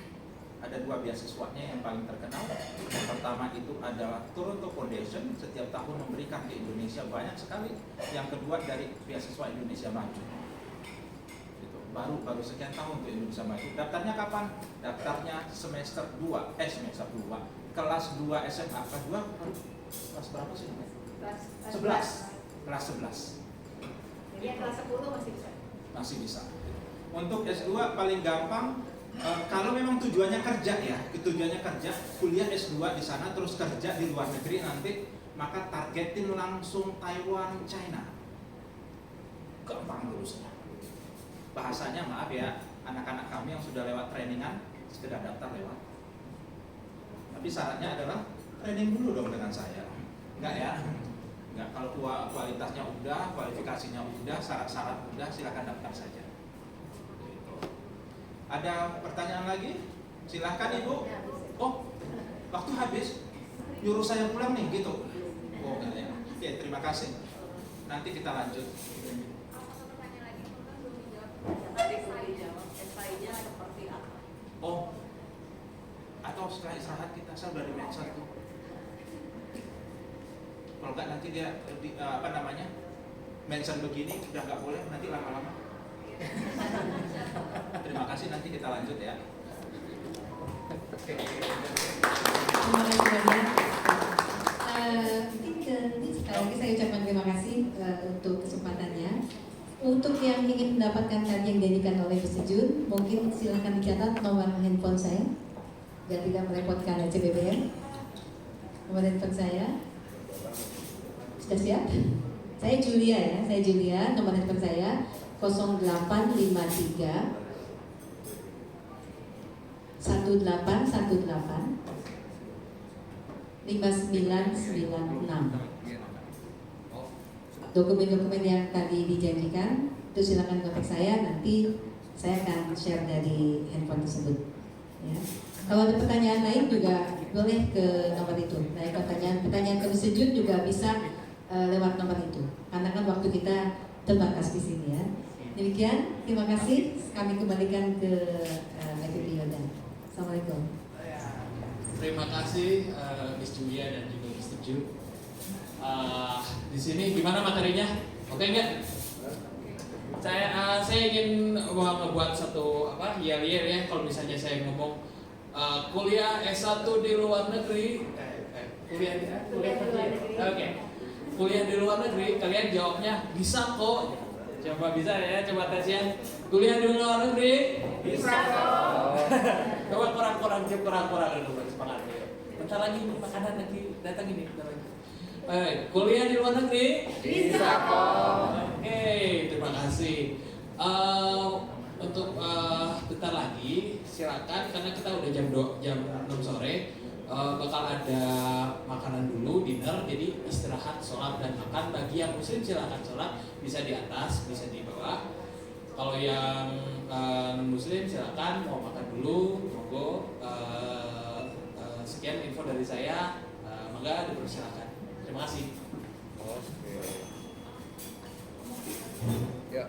Ada 2 beasiswanya yang paling terkenal. Yang pertama itu adalah Toronto Foundation, setiap tahun memberikan ke Indonesia banyak sekali. Yang kedua dari beasiswa Indonesia Maju. Itu baru sekian tahun untuk Indonesia Maju. Daftarnya kapan? Daftarnya semester 2, kelas 2 SMA. Kelas 2 kelas berapa sih? Kelas 11. Jadi yang kelas 10 masih bisa. Masih bisa. Untuk S2 paling gampang. Kalau memang tujuannya kerja ya, kuliah S2 di sana terus kerja di luar negeri nanti, maka targetin langsung Taiwan, China. Gampang lulusnya. Bahasanya maaf ya, anak-anak kami yang sudah lewat trainingan, sekedar daftar lewat. Tapi syaratnya adalah training dulu dong dengan saya. Enggak ya? Enggak, kalau kualitasnya udah, kualifikasinya udah, syarat-syarat udah, silakan daftar saja. Ada pertanyaan lagi? Silahkan Ibu. Oh, waktu habis. Nyuruh saya pulang nih gitu. Oh, enggak ya. Oke, terima kasih. nanti kita lanjut. Satu pertanyaan lagi, kan belum dijawab. Tadi saya jawab, esainya seperti apa? Oh, atau setelah istirahat kita, saya udah di mention tuh. Kalau nggak nanti dia mention begini udah nggak boleh, nanti lama-lama. Terima kasih, nanti kita lanjut ya. Terima kasih banyak. Mungkin sekali lagi saya ucapkan terima kasih untuk kesempatannya. Untuk yang ingin mendapatkan tadi yang dijanjikan oleh Mr. Jun, mungkin silakan dicatat nomor handphone saya biar tidak merepotkan CBBM. Nomor handphone saya sudah siap? Saya Julia ya, nomor handphone saya 0853 1818 5996. Dokumen-dokumen yang tadi dijanjikan itu silakan kontak saya, nanti saya akan share dari handphone tersebut. Ya. Kalau ada pertanyaan lain juga boleh ke nomor itu. Nah, pertanyaan ke Mr. Jun juga bisa lewat nomor itu. Karena kan waktu kita terbatas di sini ya. Demikian, terima kasih. Kami kembalikan ke David Yoda. Assalamualaikum. Terima kasih Miss Julia dan juga Mr. Jun. Di sini gimana materinya? Oke nggak? Saya ingin membuat satu year ya. Kalau misalnya saya ngomong kuliah S1 di luar negeri, kuliah di luar negeri, kalian jawabnya bisa kok. Coba bisa ya, coba tes ya. Kuliah di luar negeri bisa kok. Coba kurang dulu semangat. Bentar lagi makanan lagi datang ini. Kuliah di luar negeri bisa kok. Oke, terima kasih. Untuk bentar lagi silakan, karena kita udah jam 6 sore, bakal ada makanan dulu, dinner, jadi istirahat, sholat dan makan. Bagi yang muslim silakan sholat, bisa di atas, bisa di bawah. Kalau yang non muslim silakan mau makan dulu, monggo. Sekian info dari saya, mangga dipersilakan. Terima kasih. Oke. Ya.